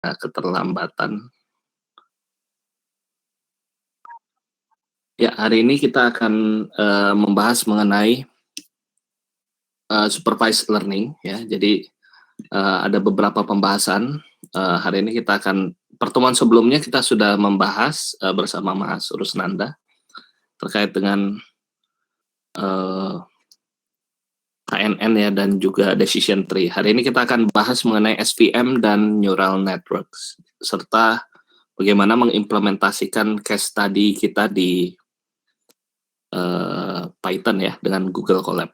Keterlambatan. Ya, hari ini kita akan membahas mengenai supervised learning ya. Jadi ada beberapa pembahasan. Hari ini kita akan pertemuan sebelumnya kita sudah membahas bersama Mas Rusnanda terkait dengan KNN ya dan juga decision tree. Hari ini kita akan bahas mengenai SVM dan neural networks serta bagaimana mengimplementasikan case study kita di Python ya dengan Google Colab.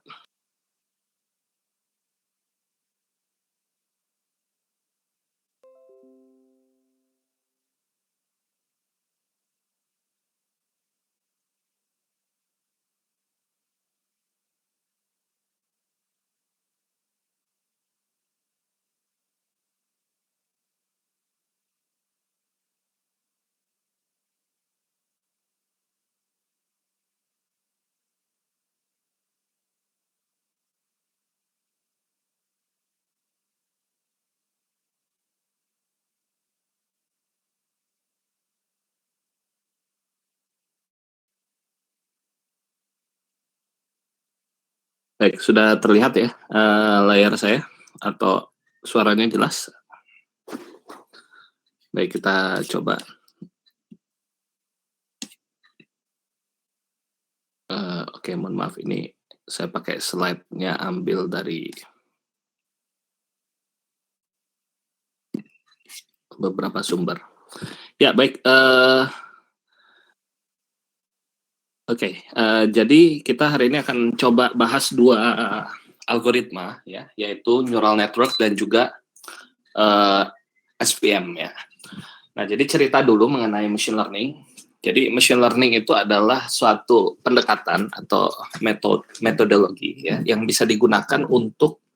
Baik, sudah terlihat ya layar saya atau suaranya jelas? Baik, kita coba. Oke, mohon maaf ini saya pakai slide-nya ambil dari beberapa sumber. Ya, baik. Oke, jadi kita hari ini akan coba bahas dua algoritma ya, yaitu neural network dan juga SVM ya. Nah, jadi cerita dulu mengenai machine learning. Jadi machine learning itu adalah suatu pendekatan atau metodologi ya yang bisa digunakan untuk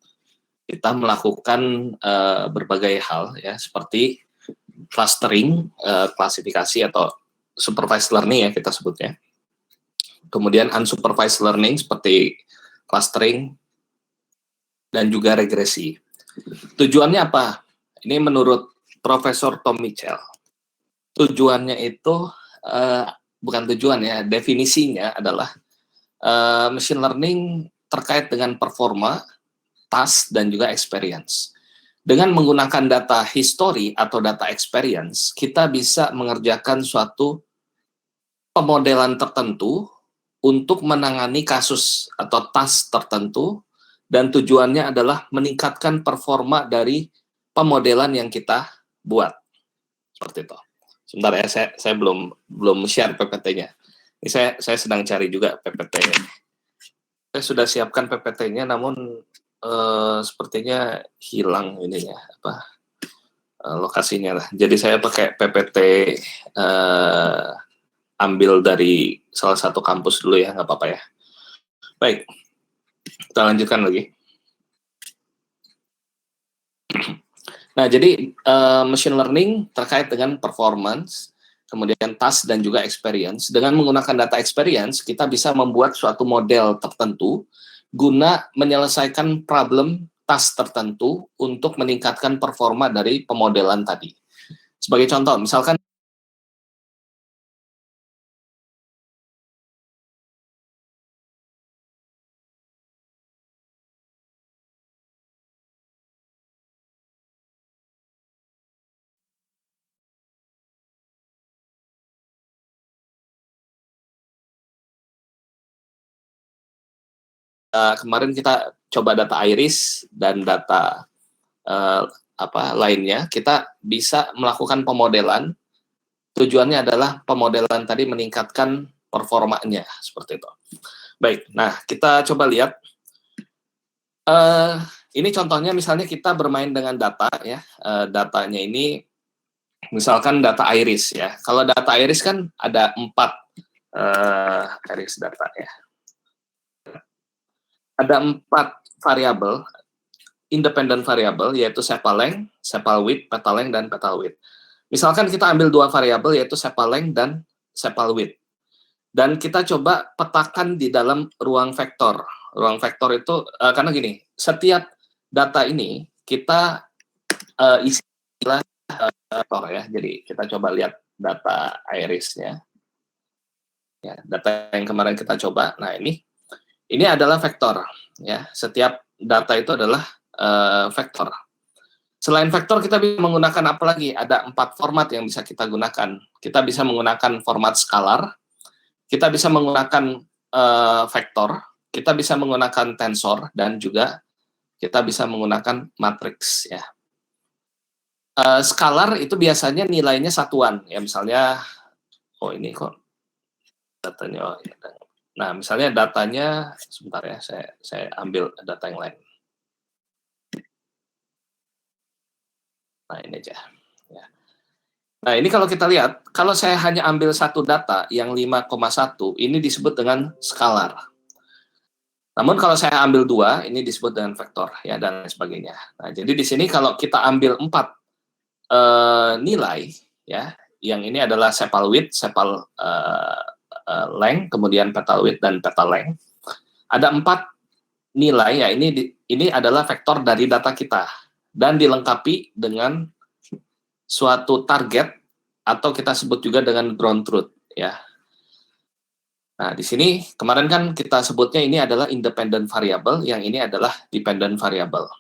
kita melakukan berbagai hal ya seperti clustering, klasifikasi atau supervised learning ya kita sebutnya. Kemudian unsupervised learning seperti clustering dan juga regresi. Tujuannya apa? Ini menurut Profesor Tom Mitchell. Tujuannya itu bukan tujuan ya, definisinya adalah machine learning terkait dengan performa, task, dan juga experience. Dengan menggunakan data history atau data experience, kita bisa mengerjakan suatu pemodelan tertentu untuk menangani kasus atau task tertentu, dan tujuannya adalah meningkatkan performa dari pemodelan yang kita buat. Seperti itu. Sebentar ya, saya belum share PPT-nya. Ini saya sedang cari juga PPT. Saya sudah siapkan PPT-nya, namun sepertinya hilang ininya lokasinya lah. Jadi saya pakai PPT ambil dari salah satu kampus dulu ya, nggak apa-apa ya. Baik, kita lanjutkan lagi. Nah, jadi machine learning terkait dengan performance, kemudian task dan juga experience. Dengan menggunakan data experience, kita bisa membuat suatu model tertentu guna menyelesaikan problem task tertentu untuk meningkatkan performa dari pemodelan tadi. Sebagai contoh, misalkan kemarin kita coba data iris dan data lainnya, kita bisa melakukan pemodelan. Tujuannya adalah pemodelan tadi meningkatkan performanya, seperti itu. Baik, nah kita coba lihat. Ini contohnya misalnya kita bermain dengan data ya. Datanya ini misalkan data iris ya. Kalau data iris kan ada 4 iris data ya. Ada 4 variabel, independent variabel, yaitu sepal length, sepal width, petal length, dan petal width. Misalkan kita ambil 2 variabel, yaitu sepal length dan sepal width. Dan kita coba petakan di dalam ruang vektor. Ruang vektor itu, karena gini, setiap data ini kita isi ya. Jadi kita coba lihat data iris-nya. Ya, data yang kemarin kita coba. Nah, ini adalah vektor ya. Setiap data itu adalah vektor. Selain vektor, kita bisa menggunakan apa lagi? Ada 4 format yang bisa kita gunakan. Kita bisa menggunakan format skalar, kita bisa menggunakan vektor, kita bisa menggunakan tensor, dan juga kita bisa menggunakan matriks ya. Skalar itu biasanya nilainya satuan ya, misalnya ini kok datanya. Nah, misalnya datanya sebentar ya, saya ambil data yang lain. Nah, ini aja ya. Nah, ini kalau kita lihat, kalau saya hanya ambil satu data yang 5,1, ini disebut dengan skalar. Namun kalau saya ambil 2, ini disebut dengan vektor ya, dan lain sebagainya. Nah, jadi di sini kalau kita ambil 4 nilai ya, yang ini adalah sepal width, sepal length, kemudian petal width dan petal length. Ada 4 nilai ya, ini adalah vektor dari data kita dan dilengkapi dengan suatu target atau kita sebut juga dengan ground truth ya. Nah, di sini kemarin kan kita sebutnya ini adalah independent variable, yang ini adalah dependent variable.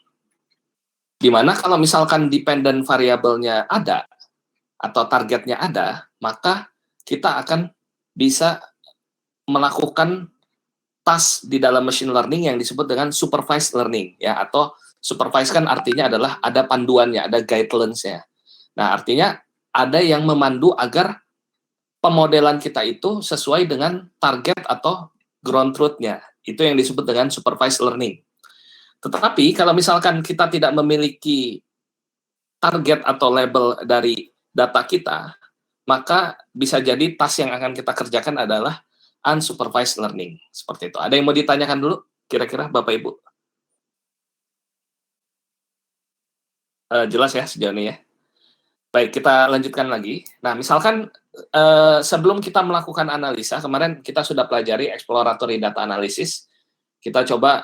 Dimana kalau misalkan dependent variable-nya ada atau targetnya ada, maka kita akan bisa melakukan task di dalam machine learning yang disebut dengan supervised learning ya, atau supervised kan artinya adalah ada panduannya, ada guidelines-nya. Nah, artinya ada yang memandu agar pemodelan kita itu sesuai dengan target atau ground truth-nya. Itu yang disebut dengan supervised learning. Tetapi kalau misalkan kita tidak memiliki target atau label dari data kita, maka bisa jadi task yang akan kita kerjakan adalah unsupervised learning. Seperti itu. Ada yang mau ditanyakan dulu? Kira-kira Bapak Ibu? Jelas ya sejauh ini ya? Baik, kita lanjutkan lagi. Nah, misalkan sebelum kita melakukan analisa, kemarin kita sudah pelajari exploratory data analysis. Kita coba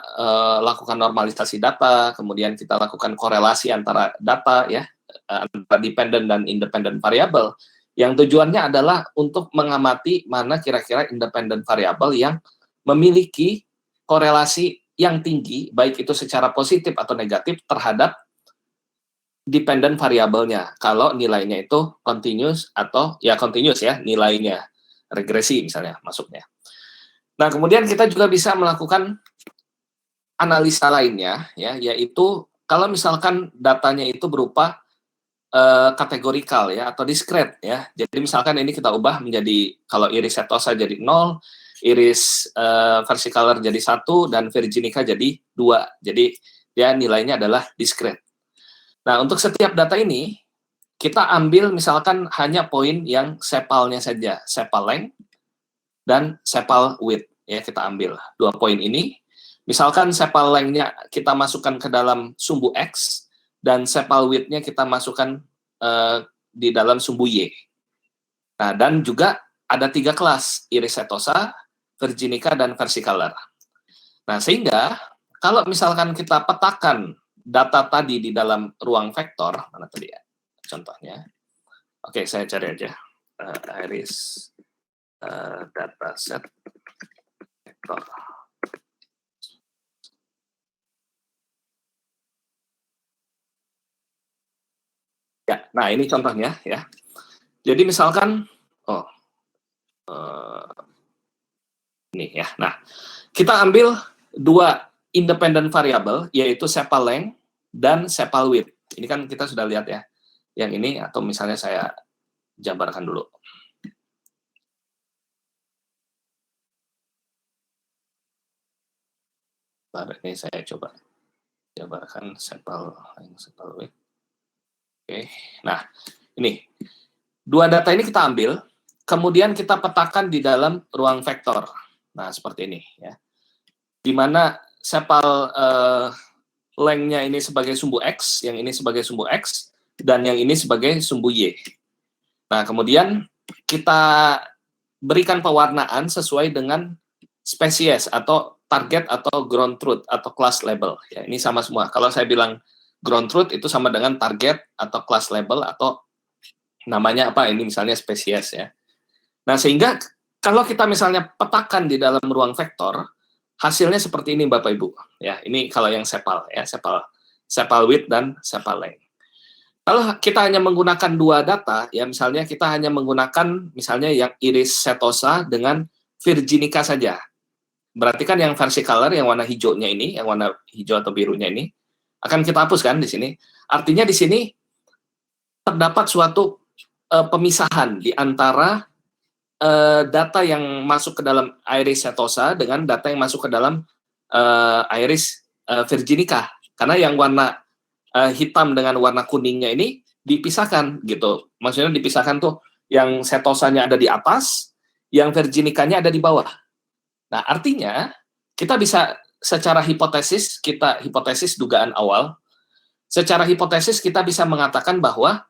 lakukan normalisasi data, kemudian kita lakukan korelasi antara data ya, antara dependent dan independent variable, yang tujuannya adalah untuk mengamati mana kira-kira independent variable yang memiliki korelasi yang tinggi, baik itu secara positif atau negatif terhadap dependent variabelnya. Kalau nilainya itu continuous atau ya continuous ya, nilainya regresi misalnya masuknya. Nah, kemudian kita juga bisa melakukan analisa lainnya, ya, yaitu kalau misalkan datanya itu berupa kategorikal ya, atau discrete ya. Jadi misalkan ini kita ubah menjadi, kalau iris setosa jadi 0, iris versicolor jadi 1, dan virginica jadi 2. Jadi ya nilainya adalah discrete. Nah, untuk setiap data ini, kita ambil misalkan hanya poin yang sepalnya saja, sepal length dan sepal width. Ya, kita ambil 2 poin ini. Misalkan sepal length-nya kita masukkan ke dalam sumbu X, dan sepal width-nya kita masukkan di dalam sumbu Y. Nah, dan juga ada 3 kelas, iris setosa, virginica, dan versicolor. Nah, sehingga kalau misalkan kita petakan data tadi di dalam ruang vektor, mana tadi ya contohnya? Oke, saya cari aja iris dataset vektor. Ya, nah ini contohnya ya. Jadi misalkan, ini ya. Nah, kita ambil 2 independent variable, yaitu sepal length dan sepal width. Ini kan kita sudah lihat ya. Yang ini, atau misalnya saya jabarkan dulu. Ini saya coba jabarkan sepal length, sepal width. Oke, nah ini 2 data ini kita ambil, kemudian kita petakan di dalam ruang vektor. Nah, seperti ini ya. Di mana sepal length-nya ini sebagai sumbu X, yang ini sebagai sumbu X, dan yang ini sebagai sumbu Y. Nah, kemudian kita berikan pewarnaan sesuai dengan spesies atau target atau ground truth atau class label. Ya, ini sama semua. Kalau saya bilang ground truth itu sama dengan target atau class label atau namanya apa ini misalnya spesies ya. Nah, sehingga kalau kita misalnya petakan di dalam ruang vektor, hasilnya seperti ini Bapak Ibu. Ya, ini kalau yang sepal ya, sepal width dan sepal length. Kalau kita hanya menggunakan dua data, ya misalnya kita hanya menggunakan misalnya yang iris setosa dengan virginica saja. Berarti kan yang versicolor, yang warna hijaunya ini, yang warna hijau atau birunya ini, akan kita hapuskan di sini. Artinya di sini terdapat suatu pemisahan di antara data yang masuk ke dalam iris setosa dengan data yang masuk ke dalam iris virginica. Karena yang warna hitam dengan warna kuningnya ini dipisahkan gitu. Maksudnya dipisahkan tuh yang setosanya ada di atas, yang virginicanya ada di bawah. Nah, artinya kita bisa secara hipotesis, dugaan awal, secara hipotesis kita bisa mengatakan bahwa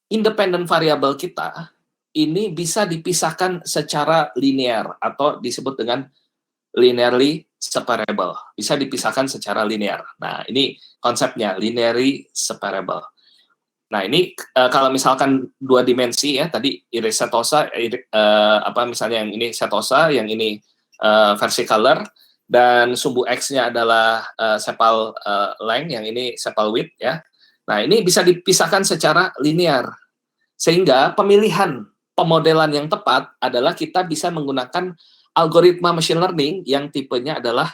independent variable kita ini bisa dipisahkan secara linear atau disebut dengan linearly separable. Bisa dipisahkan secara linear. Nah, ini konsepnya, linearly separable. Nah, ini kalau misalkan dua dimensi ya, tadi iris setosa, misalnya yang ini setosa, yang ini versicolor, dan sumbu X-nya adalah sepal length, yang ini sepal width ya. Nah, ini bisa dipisahkan secara linear. Sehingga pemilihan pemodelan yang tepat adalah kita bisa menggunakan algoritma machine learning yang tipenya adalah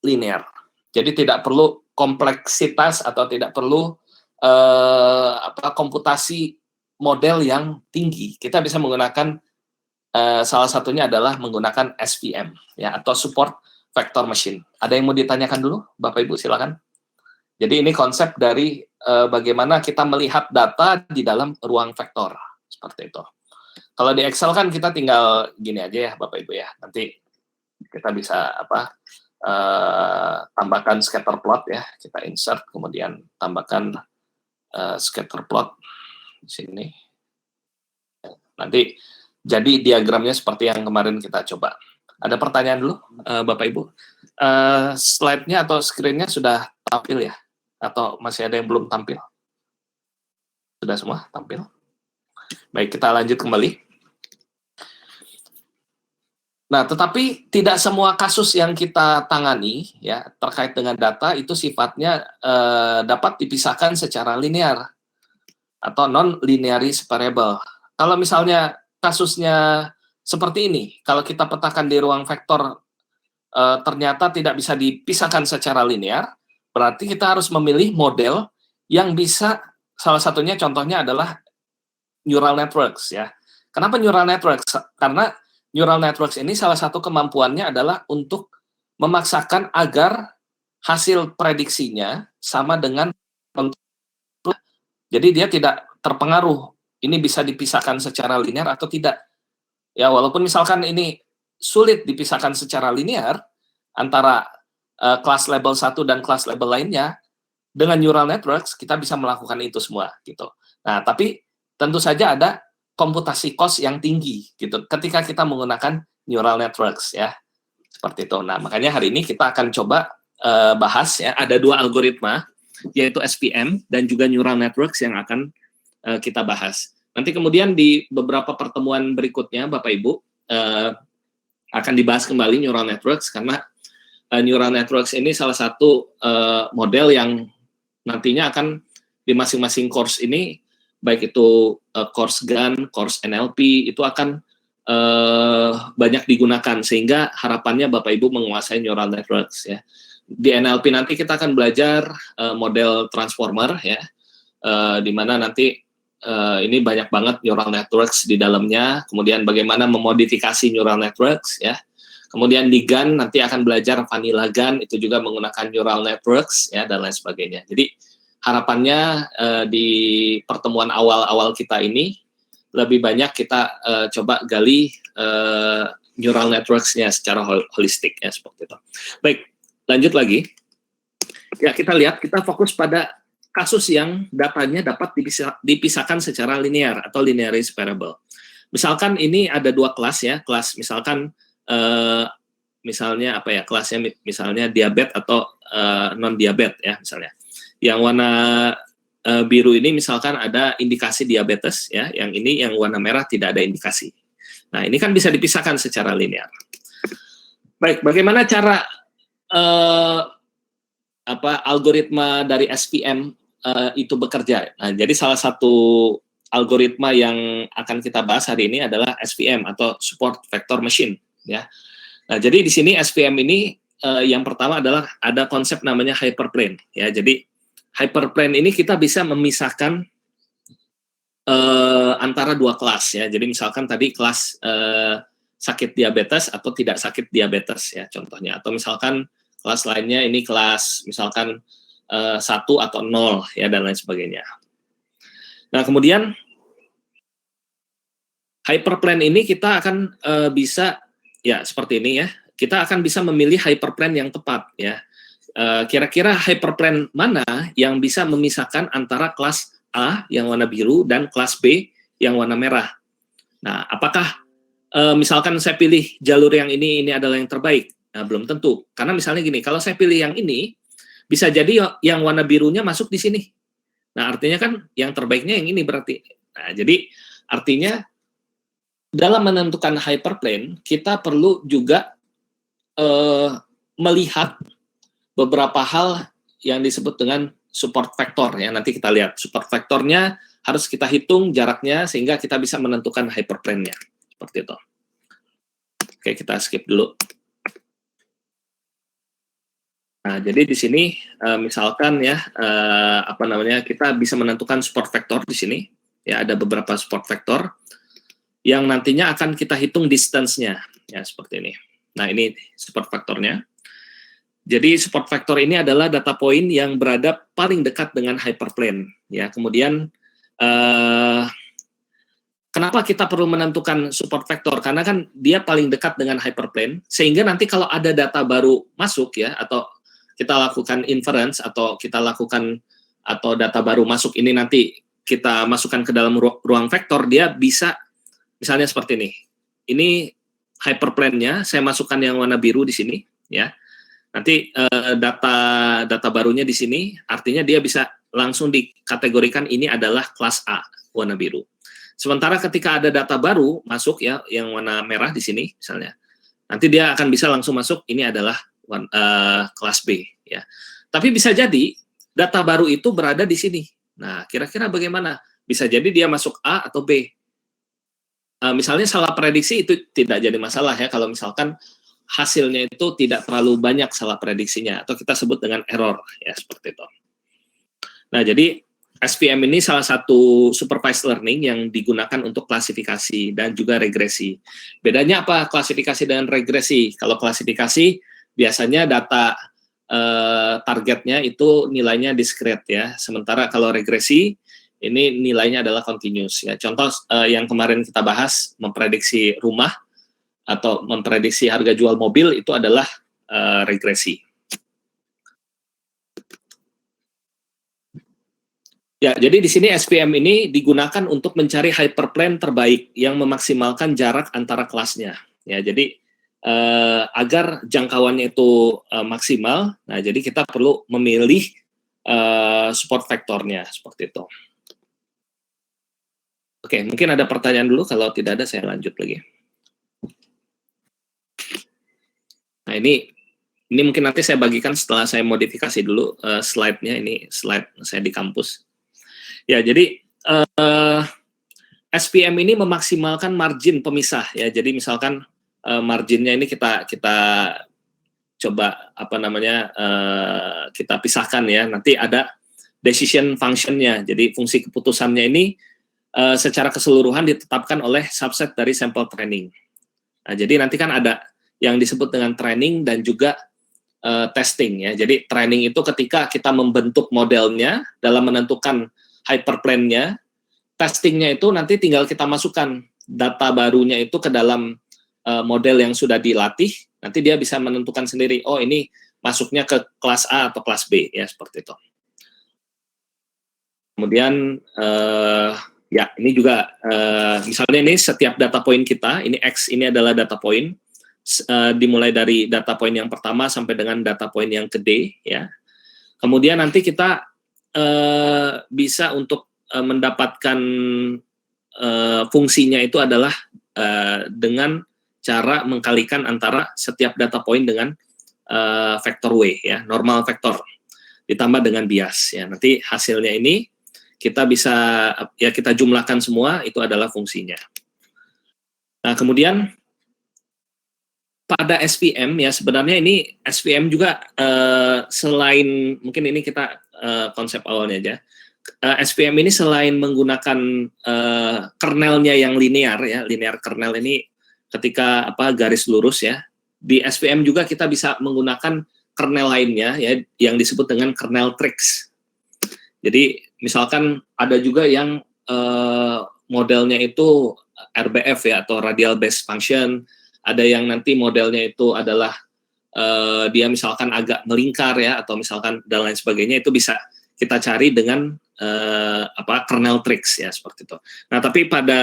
linear. Jadi tidak perlu kompleksitas atau tidak perlu komputasi model yang tinggi. Kita bisa menggunakan salah satunya adalah menggunakan SVM ya, atau support vector machine. Ada yang mau ditanyakan dulu, Bapak Ibu silakan. Jadi ini konsep dari bagaimana kita melihat data di dalam ruang vektor seperti itu. Kalau di Excel kan kita tinggal gini aja ya Bapak Ibu ya. Nanti kita bisa tambahkan scatter plot ya. Kita insert kemudian tambahkan scatter plot di sini. Nanti jadi diagramnya seperti yang kemarin kita coba. Ada pertanyaan dulu Bapak Ibu? Slide-nya atau screen-nya sudah tampil ya? Atau masih ada yang belum tampil? Sudah semua tampil? Baik, kita lanjut kembali. Nah, tetapi tidak semua kasus yang kita tangani ya terkait dengan data itu sifatnya dapat dipisahkan secara linear atau non-linearly separable. Kalau misalnya kasusnya seperti ini, kalau kita petakan di ruang vektor ternyata tidak bisa dipisahkan secara linear, berarti kita harus memilih model yang bisa, salah satunya contohnya adalah neural networks ya. Kenapa neural networks? Karena neural networks ini salah satu kemampuannya adalah untuk memaksakan agar hasil prediksinya sama dengan, jadi dia tidak terpengaruh ini bisa dipisahkan secara linear atau tidak. Ya, walaupun misalkan ini sulit dipisahkan secara linear antara kelas label 1 dan kelas label lainnya, dengan neural networks kita bisa melakukan itu semua gitu. Nah, tapi tentu saja ada komputasi cost yang tinggi gitu ketika kita menggunakan neural networks ya. Seperti itu. Nah, makanya hari ini kita akan coba bahas ya, ada dua algoritma yaitu SVM dan juga neural networks yang akan kita bahas. Nanti kemudian di beberapa pertemuan berikutnya Bapak Ibu akan dibahas kembali neural networks karena neural networks ini salah satu model yang nantinya akan di masing-masing course ini, baik itu course GAN, course NLP, itu akan banyak digunakan sehingga harapannya Bapak Ibu menguasai neural networks ya. Di NLP nanti kita akan belajar model transformer ya, di mana nanti ini banyak banget neural networks di dalamnya, kemudian bagaimana memodifikasi neural networks ya. Kemudian di GAN nanti akan belajar vanilla GAN, itu juga menggunakan neural networks ya dan lain sebagainya. Jadi harapannya di pertemuan awal-awal kita ini lebih banyak kita coba gali neural networks-nya secara holistik ya seperti itu. Baik, lanjut lagi. Ya, kita lihat, kita fokus pada kasus yang datanya dapat dipisahkan secara linear atau linearly separable. Misalkan ini ada dua kelas ya, kelas misalkan misalnya apa ya, kelasnya misalnya diabetes atau non diabetes ya misalnya. Yang warna biru ini misalkan ada indikasi diabetes, ya, yang ini yang warna merah tidak ada indikasi. Nah, ini kan bisa dipisahkan secara linear. Baik, bagaimana cara algoritma dari SPM itu bekerja? Nah, jadi salah satu algoritma yang akan kita bahas hari ini adalah SVM atau Support Vector Machine, ya. Nah, jadi di sini SVM ini yang pertama adalah ada konsep namanya hyperplane, ya. Jadi hyperplane ini kita bisa memisahkan antara dua kelas, ya. Jadi misalkan tadi kelas sakit diabetes atau tidak sakit diabetes, ya, contohnya. Atau misalkan kelas lainnya ini kelas misalkan 1 atau 0, ya, dan lain sebagainya. Nah, kemudian hyperplane ini kita akan bisa, ya, seperti ini, ya. Kita akan bisa memilih hyperplane yang tepat, ya. Kira-kira hyperplane mana yang bisa memisahkan antara kelas A yang warna biru dan kelas B yang warna merah. Nah, apakah misalkan saya pilih jalur yang ini adalah yang terbaik? Nah, belum tentu. Karena misalnya gini, kalau saya pilih yang ini, bisa jadi yang warna birunya masuk di sini. Nah, artinya kan yang terbaiknya yang ini berarti. Nah, jadi artinya dalam menentukan hyperplane, kita perlu juga melihat beberapa hal yang disebut dengan support vector, ya. Nanti kita lihat support vectornya harus kita hitung jaraknya sehingga kita bisa menentukan hyperplane-nya. Seperti itu. Oke, kita skip dulu. Nah, jadi di sini misalkan, ya, kita bisa menentukan support vector di sini. Ya, ada beberapa support vector yang nantinya akan kita hitung distance-nya, ya, seperti ini. Nah, ini support vectornya. Jadi support vector ini adalah data point yang berada paling dekat dengan hyperplane, ya. Kemudian kenapa kita perlu menentukan support vector? Karena kan dia paling dekat dengan hyperplane, sehingga nanti kalau ada data baru masuk, ya, atau kita lakukan inference atau kita lakukan atau data baru masuk ini nanti kita masukkan ke dalam ruang vektor, dia bisa misalnya seperti ini. Ini hyperplane-nya, saya masukkan yang warna biru di sini, ya. Nanti data barunya di sini, artinya dia bisa langsung dikategorikan ini adalah kelas A warna biru. Sementara ketika ada data baru masuk, ya, yang warna merah di sini misalnya, nanti dia akan bisa langsung masuk ini adalah kelas B, ya. Tapi bisa jadi data baru itu berada di sini. Nah, kira-kira bagaimana? Bisa jadi dia masuk A atau B. Misalnya salah prediksi itu tidak jadi masalah, ya, kalau misalkan hasilnya itu tidak terlalu banyak salah prediksinya, atau kita sebut dengan error, ya, seperti itu. Nah, jadi SVM ini salah satu supervised learning yang digunakan untuk klasifikasi dan juga regresi. Bedanya apa klasifikasi dan regresi? Kalau klasifikasi biasanya data targetnya itu nilainya discrete, ya. Sementara kalau regresi ini nilainya adalah continuous, ya. Contoh yang kemarin kita bahas memprediksi rumah atau memprediksi harga jual mobil itu adalah regresi. Ya, jadi di sini SVM ini digunakan untuk mencari hyperplane terbaik yang memaksimalkan jarak antara kelasnya. Ya, jadi agar jangkauannya itu maksimal, nah jadi kita perlu memilih support vektornya seperti itu. Oke, mungkin ada pertanyaan dulu, kalau tidak ada saya lanjut lagi. Nah, ini mungkin nanti saya bagikan setelah saya modifikasi dulu slide-nya, ini slide saya di kampus. Ya, jadi SPM ini memaksimalkan margin pemisah, ya. Jadi misalkan marginnya ini kita coba kita pisahkan, ya. Nanti ada decision function-nya. Jadi fungsi keputusannya ini secara keseluruhan ditetapkan oleh subset dari sampel training. Nah, jadi nanti kan ada yang disebut dengan training dan juga testing, ya. Jadi training itu ketika kita membentuk modelnya dalam menentukan hyperplane-nya. Testingnya itu nanti tinggal kita masukkan data barunya itu ke dalam model yang sudah dilatih, nanti dia bisa menentukan sendiri, oh ini masuknya ke kelas A atau kelas B, ya, seperti itu. Kemudian ya, ini juga misalnya ini setiap data point kita, ini X ini adalah data point, dimulai dari data point yang pertama sampai dengan data point yang ke D, ya. Kemudian nanti kita bisa untuk mendapatkan fungsinya itu adalah dengan cara mengkalikan antara setiap data point dengan vektor W, ya, normal vektor ditambah dengan bias, ya. Nanti hasilnya ini kita bisa, ya, kita jumlahkan semua, itu adalah fungsinya. Nah, kemudian pada SVM, ya, sebenarnya ini SVM juga selain, mungkin ini kita konsep awalnya aja. SVM ini selain menggunakan kernelnya yang linear, ya, linear kernel ini ketika garis lurus, ya. Di SVM juga kita bisa menggunakan kernel lainnya, ya, yang disebut dengan kernel tricks. Jadi misalkan ada juga yang modelnya itu RBF, ya, atau radial based function. Ada yang nanti modelnya itu adalah dia misalkan agak melingkar, ya, atau misalkan dan lain sebagainya, itu bisa kita cari dengan kernel tricks, ya, seperti itu. Nah, tapi pada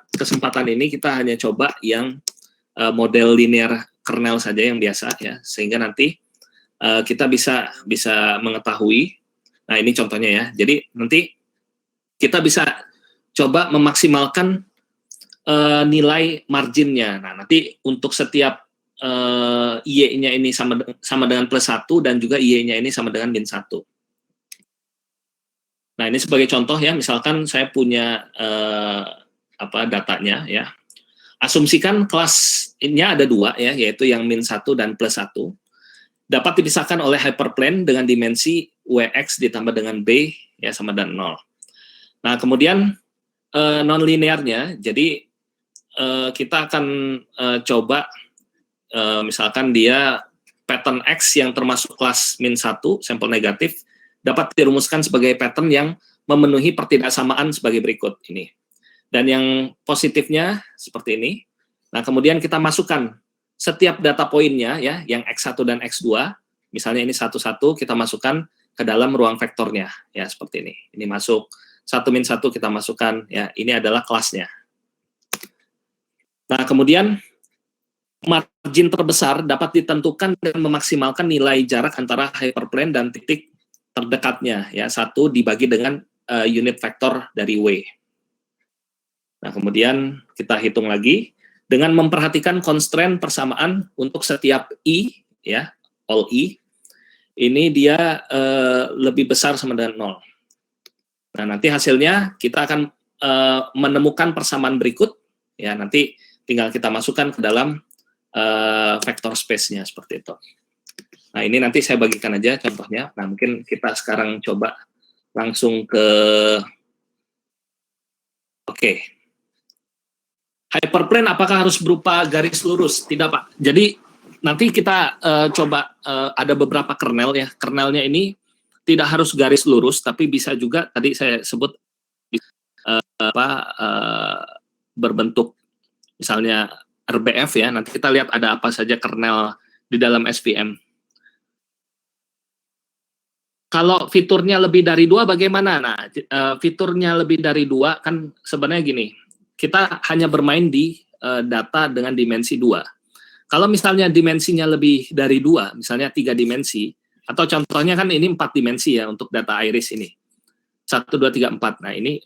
kesempatan ini kita hanya coba yang model linear kernel saja yang biasa, ya, sehingga nanti kita bisa mengetahui. Nah, ini contohnya, ya. Jadi nanti kita bisa coba memaksimalkan nilai marginnya. Nah, nanti untuk setiap Y-nya ini sama dengan +1 dan juga Y-nya ini sama dengan -1. Nah, ini sebagai contoh, ya, misalkan saya punya datanya, ya. Asumsikan kelasnya ada 2, ya, yaitu yang -1 dan +1. Dapat dipisahkan oleh hyperplane dengan dimensi Wx ditambah dengan B, ya, sama dengan 0. Nah, kemudian non-linearnya, jadi kita akan coba misalkan dia pattern X yang termasuk kelas -1, sampel negatif, dapat dirumuskan sebagai pattern yang memenuhi pertidaksamaan sebagai berikut ini. Dan yang positifnya seperti ini. Nah, kemudian kita masukkan setiap data poinnya, ya, yang X1 dan X2, misalnya ini 1, kita masukkan ke dalam ruang vektornya, ya, seperti ini. Ini masuk 1-1 kita masukkan, ya, ini adalah kelasnya. Nah, kemudian margin terbesar dapat ditentukan dengan memaksimalkan nilai jarak antara hyperplane dan titik terdekatnya, ya, 1 dibagi dengan unit vektor dari W. Nah, kemudian kita hitung lagi dengan memperhatikan constraint persamaan untuk setiap I, ya, all I, ini dia lebih besar sama dengan 0. Nah, nanti hasilnya kita akan menemukan persamaan berikut, ya, nanti tinggal kita masukkan ke dalam vector space-nya seperti itu. Nah, ini nanti saya bagikan aja contohnya. Nah, mungkin kita sekarang coba langsung ke hyperplane apakah harus berupa garis lurus? Tidak, Pak. Jadi nanti kita coba ada beberapa kernel, ya. Kernelnya ini tidak harus garis lurus, tapi bisa juga tadi saya sebut berbentuk misalnya RBF, ya. Nanti kita lihat ada apa saja kernel di dalam SVM. Kalau fiturnya lebih dari 2 bagaimana? Nah, fiturnya lebih dari 2 kan sebenarnya gini, kita hanya bermain di data dengan dimensi 2. Kalau misalnya dimensinya lebih dari 2, misalnya 3 dimensi, atau contohnya kan ini 4 dimensi, ya, untuk data iris ini. 1, 2, 3, 4. Nah, ini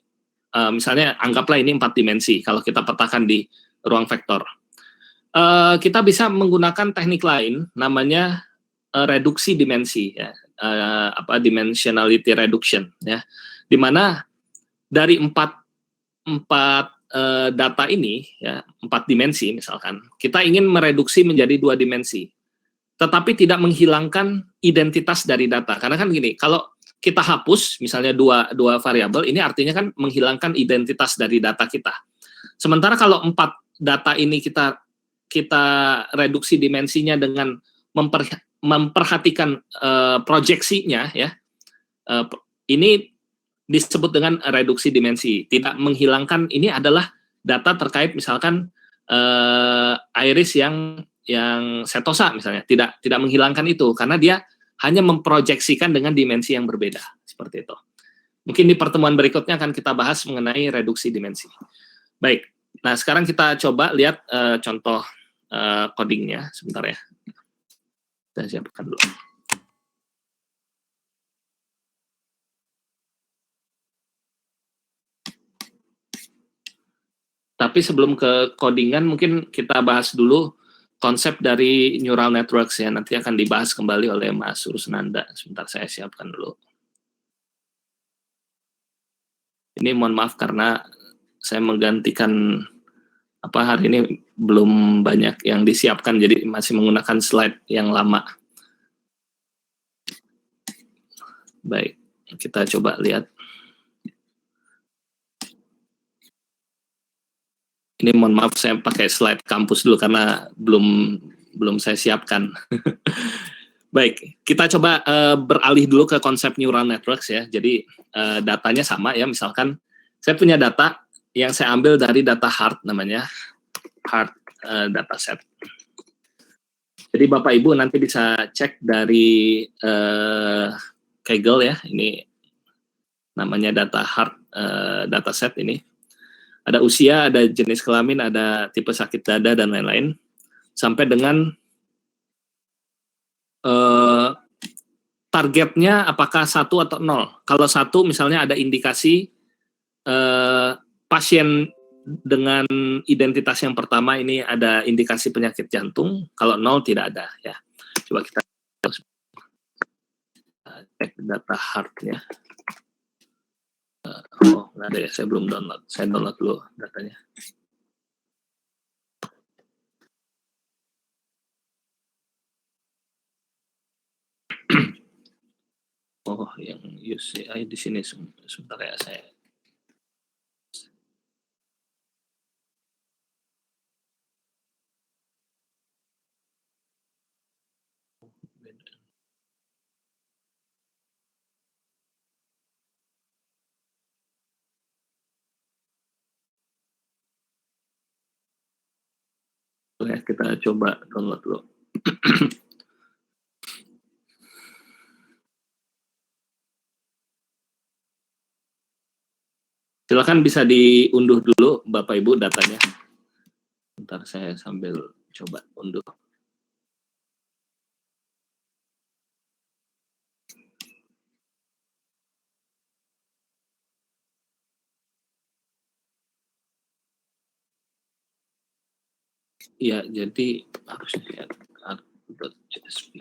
misalnya anggaplah ini 4 dimensi, kalau kita petakan di ruang vektor. Kita bisa menggunakan teknik lain, namanya reduksi dimensi, ya. Dimensionality reduction, ya, dimana dari 4 data ini, ya, 4 dimensi misalkan, kita ingin mereduksi menjadi 2 dimensi, tetapi tidak menghilangkan identitas dari data. Karena kan gini, kalau kita hapus misalnya dua variabel, ini artinya kan menghilangkan identitas dari data kita. Sementara kalau 4 data ini kita reduksi dimensinya dengan memperhatikan proyeksinya, ya, ini disebut dengan reduksi dimensi, tidak menghilangkan. Ini adalah data terkait misalkan iris yang setosa misalnya, tidak menghilangkan itu karena dia hanya memproyeksikan dengan dimensi yang berbeda, seperti itu. Mungkin di pertemuan berikutnya akan kita bahas mengenai reduksi dimensi. Baik, nah sekarang kita coba lihat contoh codingnya sebentar, ya. Saya siapkan dulu. Tapi sebelum ke codingan, mungkin kita bahas dulu konsep dari neural networks ya. Nanti akan dibahas kembali oleh Mas Rusnanda. Sebentar saya siapkan dulu. Ini mohon maaf karena saya menggantikan hari ini belum banyak yang disiapkan, jadi masih menggunakan slide yang lama. Baik, kita coba lihat. Ini mohon maaf saya pakai slide kampus dulu karena belum saya siapkan. Baik, kita coba beralih dulu ke konsep neural networks ya. Jadi datanya sama ya, misalkan saya punya data yang saya ambil dari data hard, namanya hard dataset. Jadi Bapak Ibu nanti bisa cek dari Kaggle ya, ini namanya data hard dataset ini. Ada usia, ada jenis kelamin, ada tipe sakit dada dan lain-lain, sampai dengan targetnya apakah 1 atau 0. Kalau 1 misalnya ada indikasi pasien dengan identitas yang pertama ini ada indikasi penyakit jantung, kalau 0 tidak ada ya. Coba kita cek data hardnya. Oh, nggak ada ya, saya belum download. Saya download dulu datanya. Oh, yang UCI di sini sebentar ya saya. Ya, kita coba download dulu. Silakan bisa diunduh dulu Bapak Ibu datanya. Bentar saya sambil coba unduh. Ya, jadi harus lihat art.csv.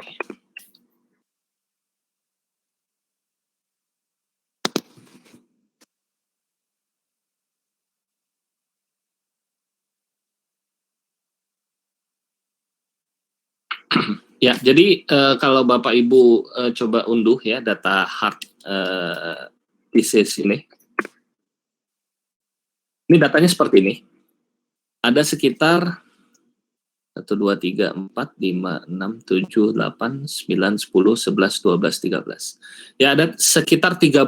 Ya, jadi kalau Bapak Ibu coba unduh ya data hard disease ini. Ini datanya seperti ini. Ada sekitar 1, 2, 3, 4, 5, 6, 7, 8, 9, 10, 11, 12, 13. Ya, ada sekitar 13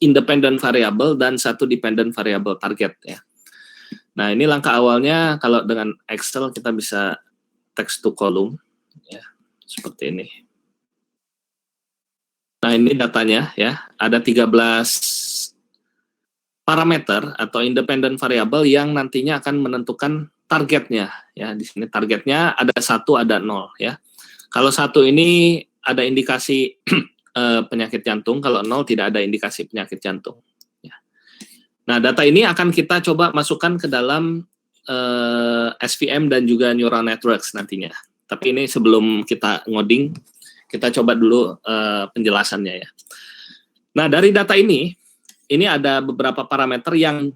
independent variable dan 1 dependent variable target ya. Nah, ini langkah awalnya kalau dengan Excel kita bisa text to column ya, seperti ini. Nah, ini datanya ya, ada 13 parameter atau independent variable yang nantinya akan menentukan targetnya ya. Di sini targetnya ada 1, ada 0 ya. Kalau 1 ini ada indikasi penyakit jantung, kalau 0 tidak ada indikasi penyakit jantung ya. Nah, data ini akan kita coba masukkan ke dalam SVM dan juga neural networks nantinya. Tapi ini sebelum kita ngoding, kita coba dulu penjelasannya ya. Nah, dari data ini ada beberapa parameter yang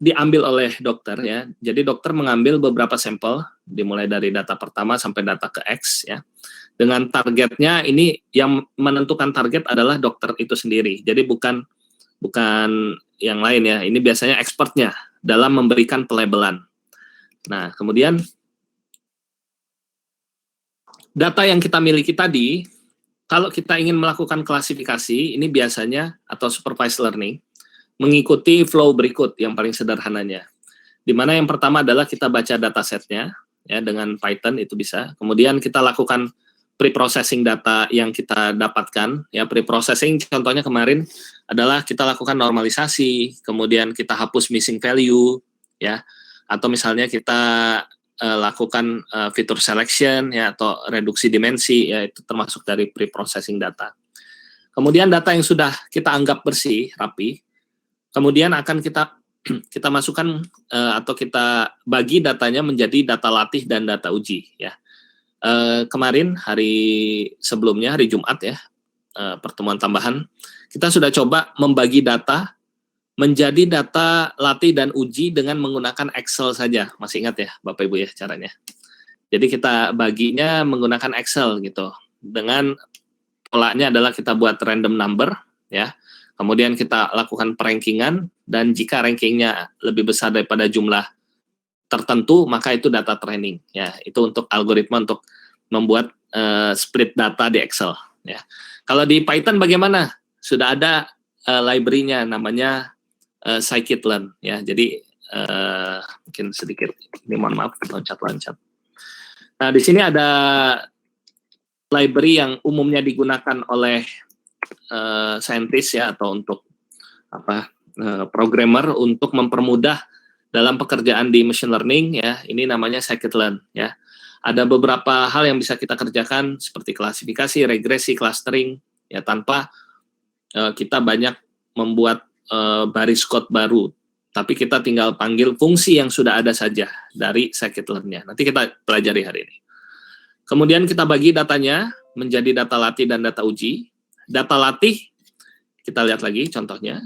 diambil oleh dokter ya. Jadi dokter mengambil beberapa sampel dimulai dari data pertama sampai data ke X ya. Dengan targetnya ini yang menentukan target adalah dokter itu sendiri. Jadi bukan yang lain ya. Ini biasanya expertnya dalam memberikan pelabelan. Nah, kemudian data yang kita miliki tadi, kalau kita ingin melakukan klasifikasi, ini biasanya atau supervised learning mengikuti flow berikut yang paling sederhananya. Di mana yang pertama adalah kita baca datasetnya ya dengan Python itu bisa. Kemudian kita lakukan pre-processing data yang kita dapatkan ya. Pre-processing contohnya kemarin adalah kita lakukan normalisasi, kemudian kita hapus missing value ya. Atau misalnya kita lakukan feature selection ya atau reduksi dimensi ya, itu termasuk dari pre-processing data. Kemudian data yang sudah kita anggap bersih, rapi, kemudian akan kita kita masukkan atau kita bagi datanya menjadi data latih dan data uji ya. Kemarin hari sebelumnya, hari Jumat ya, pertemuan tambahan, kita sudah coba membagi data menjadi data latih dan uji dengan menggunakan Excel saja. Masih ingat ya Bapak Ibu ya caranya. Jadi kita baginya menggunakan Excel gitu. Dengan polanya adalah kita buat random number ya. Kemudian kita lakukan perankingan, dan jika rankingnya lebih besar daripada jumlah tertentu, maka itu data training ya. Itu untuk algoritma untuk membuat split data di Excel ya. Kalau di Python bagaimana? Sudah ada library-nya namanya scikit-learn ya. Jadi mungkin sedikit ini, mohon maaf loncat-loncat. Nah, di sini ada library yang umumnya digunakan oleh scientist ya, atau untuk programmer untuk mempermudah dalam pekerjaan di machine learning ya. Ini namanya scikit-learn ya. Ada beberapa hal yang bisa kita kerjakan seperti klasifikasi, regresi, clustering ya, tanpa kita banyak membuat baris code baru, tapi kita tinggal panggil fungsi yang sudah ada saja dari scikit-learn-nya. Nanti kita pelajari hari ini. Kemudian kita bagi datanya menjadi data latih dan data uji. Data latih, kita lihat lagi contohnya.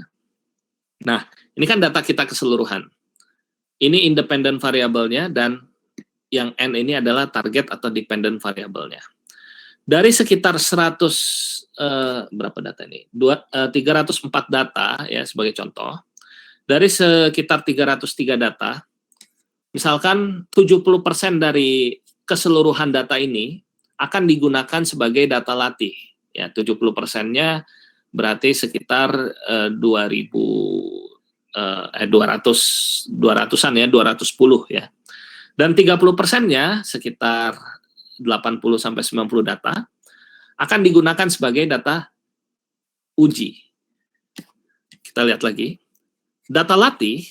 Nah, ini kan data kita keseluruhan. Ini independent variable-nya, dan yang N ini adalah target atau dependent variable-nya. Dari sekitar 100, berapa data ini? 304 data ya sebagai contoh. Dari sekitar 303 data, misalkan 70% dari keseluruhan data ini akan digunakan sebagai data latih. Ya, 70%-nya berarti sekitar 200-an ya, 210 ya. Dan 30%-nya sekitar 80-90 data akan digunakan sebagai data uji. Kita lihat lagi. Data latih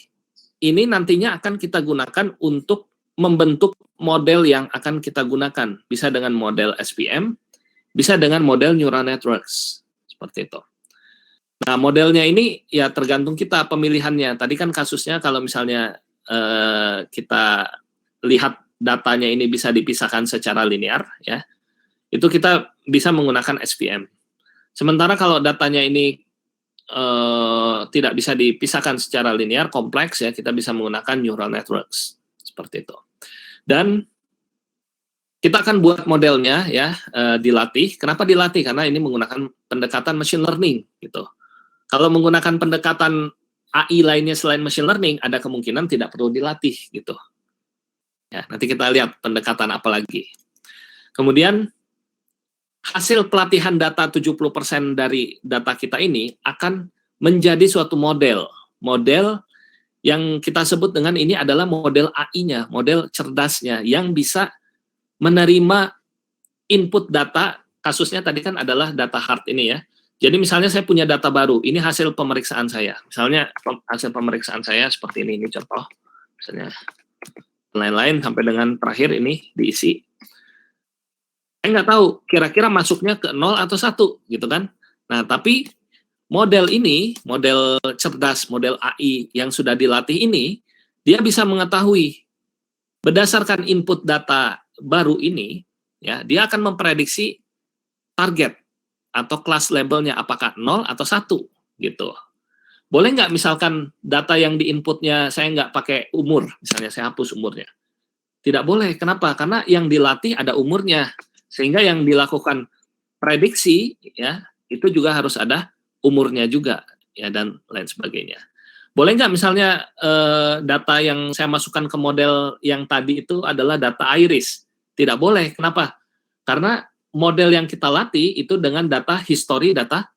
ini nantinya akan kita gunakan untuk membentuk model yang akan kita gunakan. Bisa dengan model SVM, bisa dengan model neural networks. Seperti itu. Nah, modelnya ini ya tergantung kita pemilihannya. Tadi kan kasusnya kalau misalnya kita lihat datanya ini bisa dipisahkan secara linear, ya, itu kita bisa menggunakan SVM. Sementara kalau datanya ini tidak bisa dipisahkan secara linear, kompleks ya, kita bisa menggunakan neural networks seperti itu. Dan kita akan buat modelnya ya, dilatih. Kenapa dilatih? Karena ini menggunakan pendekatan machine learning gitu. Kalau menggunakan pendekatan AI lainnya selain machine learning, ada kemungkinan tidak perlu dilatih gitu. Ya, nanti kita lihat pendekatan apa lagi. Kemudian hasil pelatihan data 70% dari data kita ini akan menjadi suatu model. Model yang kita sebut dengan ini adalah model AI-nya, model cerdasnya, yang bisa menerima input data. Kasusnya tadi kan adalah data hard ini ya. Jadi misalnya saya punya data baru, ini hasil pemeriksaan saya. Misalnya hasil pemeriksaan saya seperti ini contoh. Misalnya lain-lain sampai dengan terakhir ini diisi. Saya nggak tahu kira-kira masuknya ke 0 atau 1 gitu kan. Nah, tapi model ini, model cerdas, model AI yang sudah dilatih ini, dia bisa mengetahui berdasarkan input data baru ini, ya, dia akan memprediksi target atau kelas labelnya apakah 0 atau 1 gitu. Boleh nggak misalkan data yang di-inputnya saya nggak pakai umur, misalnya saya hapus umurnya? Tidak boleh. Kenapa? Karena yang dilatih ada umurnya. Sehingga yang dilakukan prediksi ya itu juga harus ada umurnya juga ya, dan lain sebagainya. Boleh nggak misalnya data yang saya masukkan ke model yang tadi itu adalah data iris? Tidak boleh. Kenapa? Karena model yang kita latih itu dengan data history, data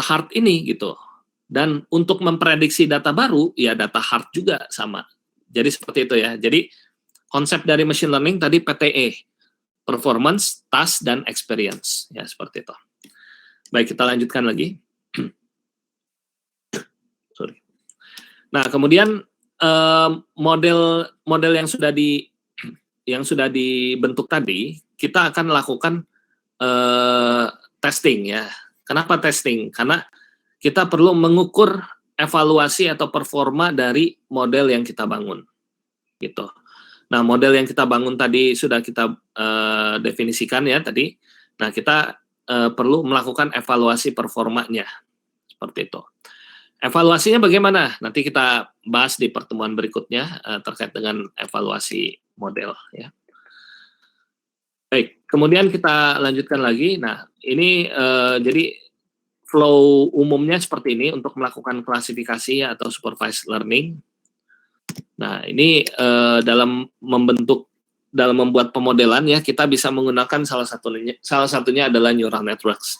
hard ini gitu. Dan untuk memprediksi data baru ya data hard juga sama. Jadi seperti itu ya. Jadi konsep dari machine learning tadi PTE, performance, task, dan experience. Ya, seperti itu. Baik, kita lanjutkan lagi. Sorry. Nah, kemudian model yang sudah dibentuk tadi, kita akan lakukan testing ya. Kenapa testing? Karena kita perlu mengukur evaluasi atau performa dari model yang kita bangun, gitu. Nah, model yang kita bangun tadi sudah kita definisikan ya tadi. Nah, kita perlu melakukan evaluasi performanya, seperti itu. Evaluasinya bagaimana? Nanti kita bahas di pertemuan berikutnya terkait dengan evaluasi model ya. Baik, kemudian kita lanjutkan lagi. Nah, ini jadi flow umumnya seperti ini untuk melakukan klasifikasi atau supervised learning. Nah, ini dalam membuat pemodelan ya, kita bisa menggunakan salah satunya adalah neural networks.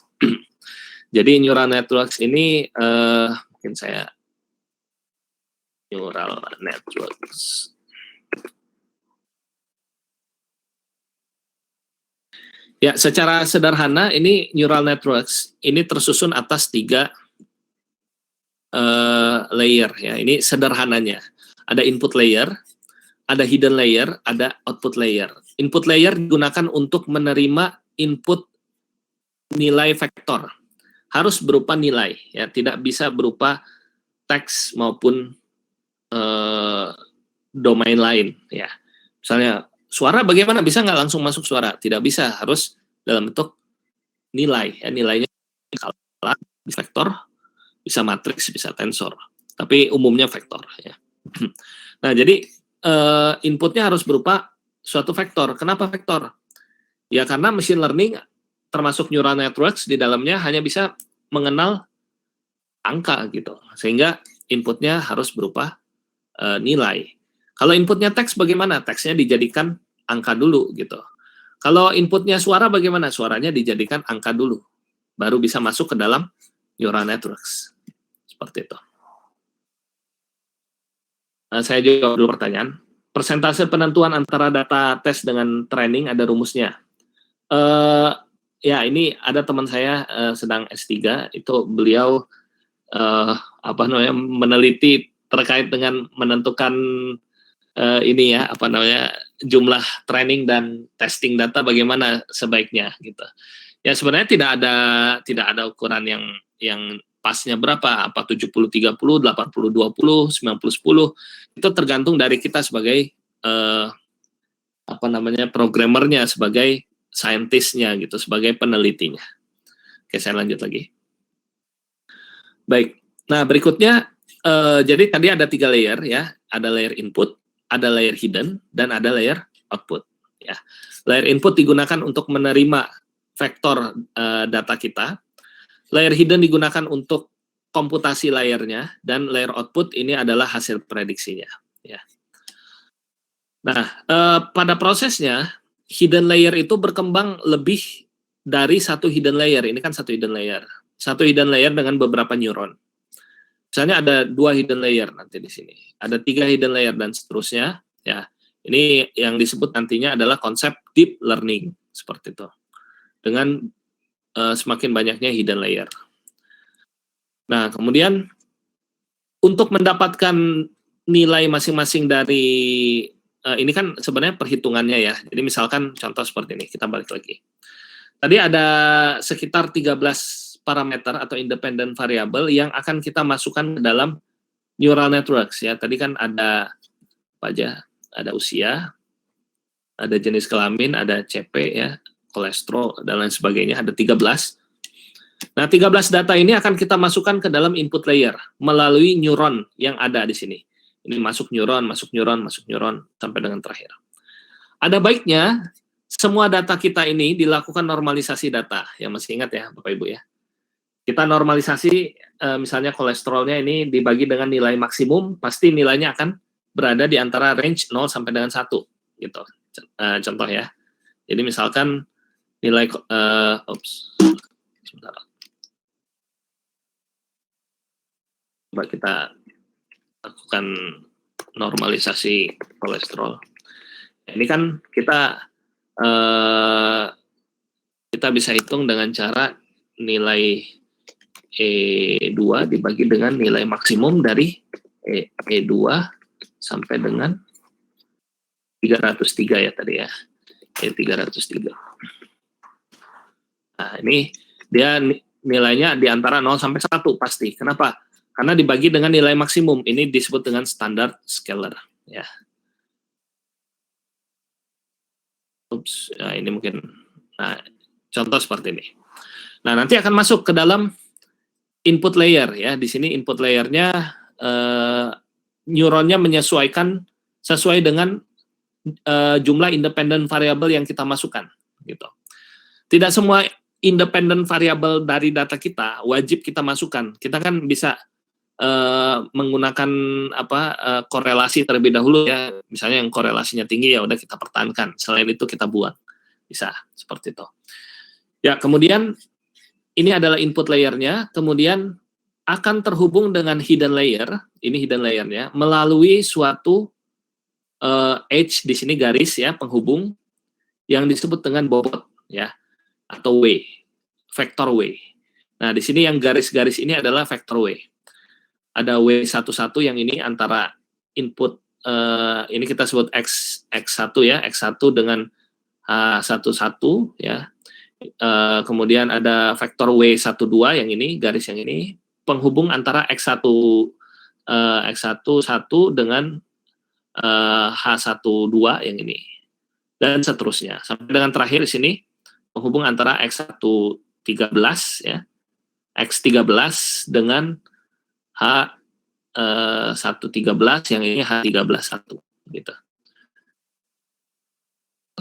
Jadi neural networks ini mungkin saya neural networks. Ya, secara sederhana ini neural networks ini tersusun atas 3 layer ya. Ini sederhananya. Ada input layer, ada hidden layer, ada output layer. Input layer digunakan untuk menerima input nilai vektor. Harus berupa nilai ya, tidak bisa berupa teks maupun domain lain ya. Misalnya suara bagaimana, bisa nggak langsung masuk suara? Tidak bisa, harus dalam bentuk nilai ya, nilainya skala, bisa vektor, bisa matriks, bisa tensor, tapi umumnya vektor ya. Nah, jadi inputnya harus berupa suatu vektor. Kenapa vektor? Ya karena machine learning termasuk neural networks di dalamnya hanya bisa mengenal angka gitu, sehingga inputnya harus berupa nilai. Kalau inputnya teks bagaimana? Teksnya dijadikan angka dulu gitu. Kalau inputnya suara bagaimana? Suaranya dijadikan angka dulu, baru bisa masuk ke dalam neural networks. Seperti itu. Nah, saya jawab dulu pertanyaan. Persentase penentuan antara data tes dengan training ada rumusnya. Ya, ini ada teman saya sedang S3, itu beliau meneliti terkait dengan menentukan ini ya, jumlah training dan testing data bagaimana sebaiknya gitu. Ya sebenarnya tidak ada ukuran yang pasnya berapa, apa 70-30, 80-20, 90-10, itu tergantung dari kita sebagai programmernya, sebagai scientist-nya gitu, sebagai penelitinya. Oke, saya lanjut lagi. Baik, nah berikutnya jadi tadi ada 3 layer ya, ada layer input, ada layer hidden, dan ada layer output ya. Layer input digunakan untuk menerima vektor data kita. Layer hidden digunakan untuk komputasi layernya, dan layer output ini adalah hasil prediksinya ya. Nah, pada prosesnya hidden layer itu berkembang lebih dari satu hidden layer. Ini kan satu hidden layer. Satu hidden layer dengan beberapa neuron. Misalnya ada 2 hidden layer nanti di sini. Ada 3 hidden layer dan seterusnya ya. Ini yang disebut nantinya adalah konsep deep learning seperti itu. Dengan semakin banyaknya hidden layer. Nah, kemudian untuk mendapatkan nilai masing-masing dari ini kan sebenarnya perhitungannya ya. Jadi misalkan contoh seperti ini, kita balik lagi. Tadi ada sekitar 13 parameter atau independent variable yang akan kita masukkan ke dalam neural networks ya. Tadi kan ada apa aja? Ada usia, ada jenis kelamin, ada CP ya, kolesterol dan lain sebagainya, ada 13. Nah, 13 data ini akan kita masukkan ke dalam input layer melalui neuron yang ada di sini. Ini masuk neuron, masuk neuron, masuk neuron sampai dengan terakhir. Ada baiknya semua data kita ini dilakukan normalisasi data. Ya masih ingat ya Bapak Ibu ya. Kita normalisasi misalnya kolesterolnya ini dibagi dengan nilai maksimum, pasti nilainya akan berada di antara range 0 sampai dengan 1 gitu. Contoh ya. Jadi misalkan nilai sebentar. Coba kita lakukan normalisasi kolesterol. Ini kan kita bisa hitung dengan cara nilai E2 dibagi dengan nilai maksimum dari E2 sampai dengan 303 ya tadi ya. E303. Nah, ini dia nilainya di antara 0 sampai 1 pasti. Kenapa? karena dibagi dengan nilai maksimum. Ini disebut dengan standar scalar, ya. Ups, nah ini mungkin, nah contoh seperti ini. Nah nanti akan masuk ke dalam input layer, ya. Di sini input layernya neuronnya menyesuaikan sesuai dengan jumlah independen variabel yang kita masukkan, gitu. Tidak semua independen variabel dari data kita wajib kita masukkan. Kita kan bisa menggunakan korelasi terlebih dahulu, ya. Misalnya yang korelasinya tinggi, ya udah kita pertahankan. Selain itu kita buang, bisa seperti itu. Ya, kemudian ini adalah input layernya, kemudian akan terhubung dengan hidden layer. Ini hidden layernya melalui suatu edge, di sini garis, ya, penghubung yang disebut dengan bobot, ya, atau W, vektor W. Nah, di sini yang garis-garis ini adalah vektor W. Ada W11 yang ini antara input, ini kita sebut X1, ya, X1 dengan H11, ya. Kemudian ada vektor W12 yang ini, garis yang ini, penghubung antara X1 dengan H12 yang ini, dan seterusnya sampai dengan terakhir di sini penghubung antara X113, ya, X13 dengan H113 yang ini H13 gitu.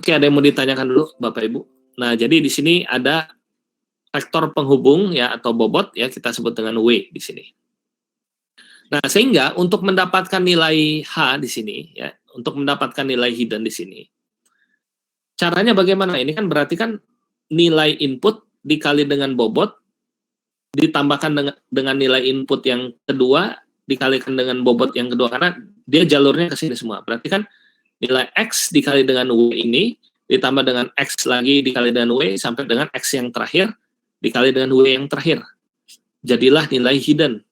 Oke, ada yang mau ditanyakan dulu Bapak Ibu? Nah, jadi di sini ada vektor penghubung, ya, atau bobot, ya, kita sebut dengan W di sini. Nah, sehingga untuk mendapatkan nilai H di sini, ya, untuk mendapatkan nilai hidden di sini, caranya bagaimana? Ini kan berarti kan nilai input dikali dengan bobot ditambahkan dengan nilai input yang kedua dikalikan dengan bobot yang kedua, karena dia jalurnya ke sini semua. Berarti kan nilai X dikali dengan W ini ditambah dengan X lagi dikali dengan W sampai dengan X yang terakhir dikali dengan W yang terakhir. Jadilah nilai hidden.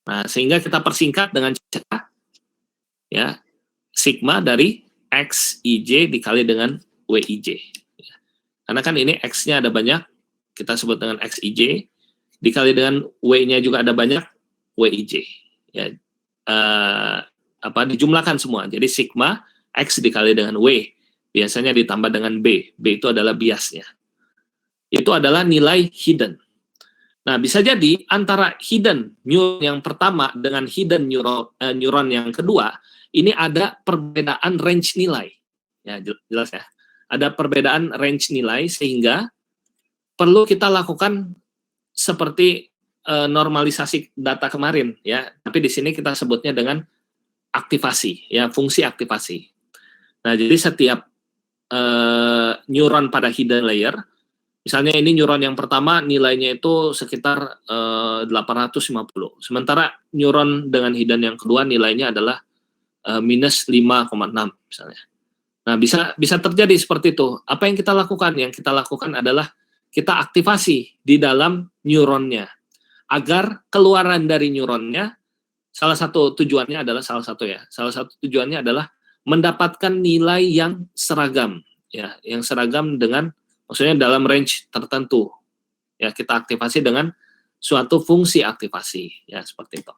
Nah, sehingga kita persingkat dengan cara, ya, sigma dari XIJ dikali dengan WIJ. Karena kan ini X-nya ada banyak, kita sebut dengan XIJ, dikali dengan W-nya juga ada banyak, WIJ. Ya, dijumlahkan semua. Jadi sigma X dikali dengan W, biasanya ditambah dengan B. B itu adalah biasnya. Itu adalah nilai hidden. Nah, bisa jadi antara hidden neuron yang pertama dengan hidden neuron yang kedua, ini ada perbedaan range nilai. Ya, jelas ya. Ada perbedaan range nilai sehingga perlu kita lakukan seperti normalisasi data kemarin, ya. Tapi di sini kita sebutnya dengan aktivasi, ya, fungsi aktivasi. Nah, jadi setiap neuron pada hidden layer, misalnya ini neuron yang pertama nilainya itu sekitar 850. Sementara neuron dengan hidden yang kedua nilainya adalah minus 5,6 misalnya. Nah, bisa terjadi seperti itu. Apa yang kita lakukan? Yang kita lakukan adalah kita aktivasi di dalam neuronnya agar keluaran dari neuronnya, salah satu tujuannya adalah mendapatkan nilai yang seragam, ya, yang seragam dengan, maksudnya dalam range tertentu, ya, kita aktivasi dengan suatu fungsi aktivasi, ya, seperti itu.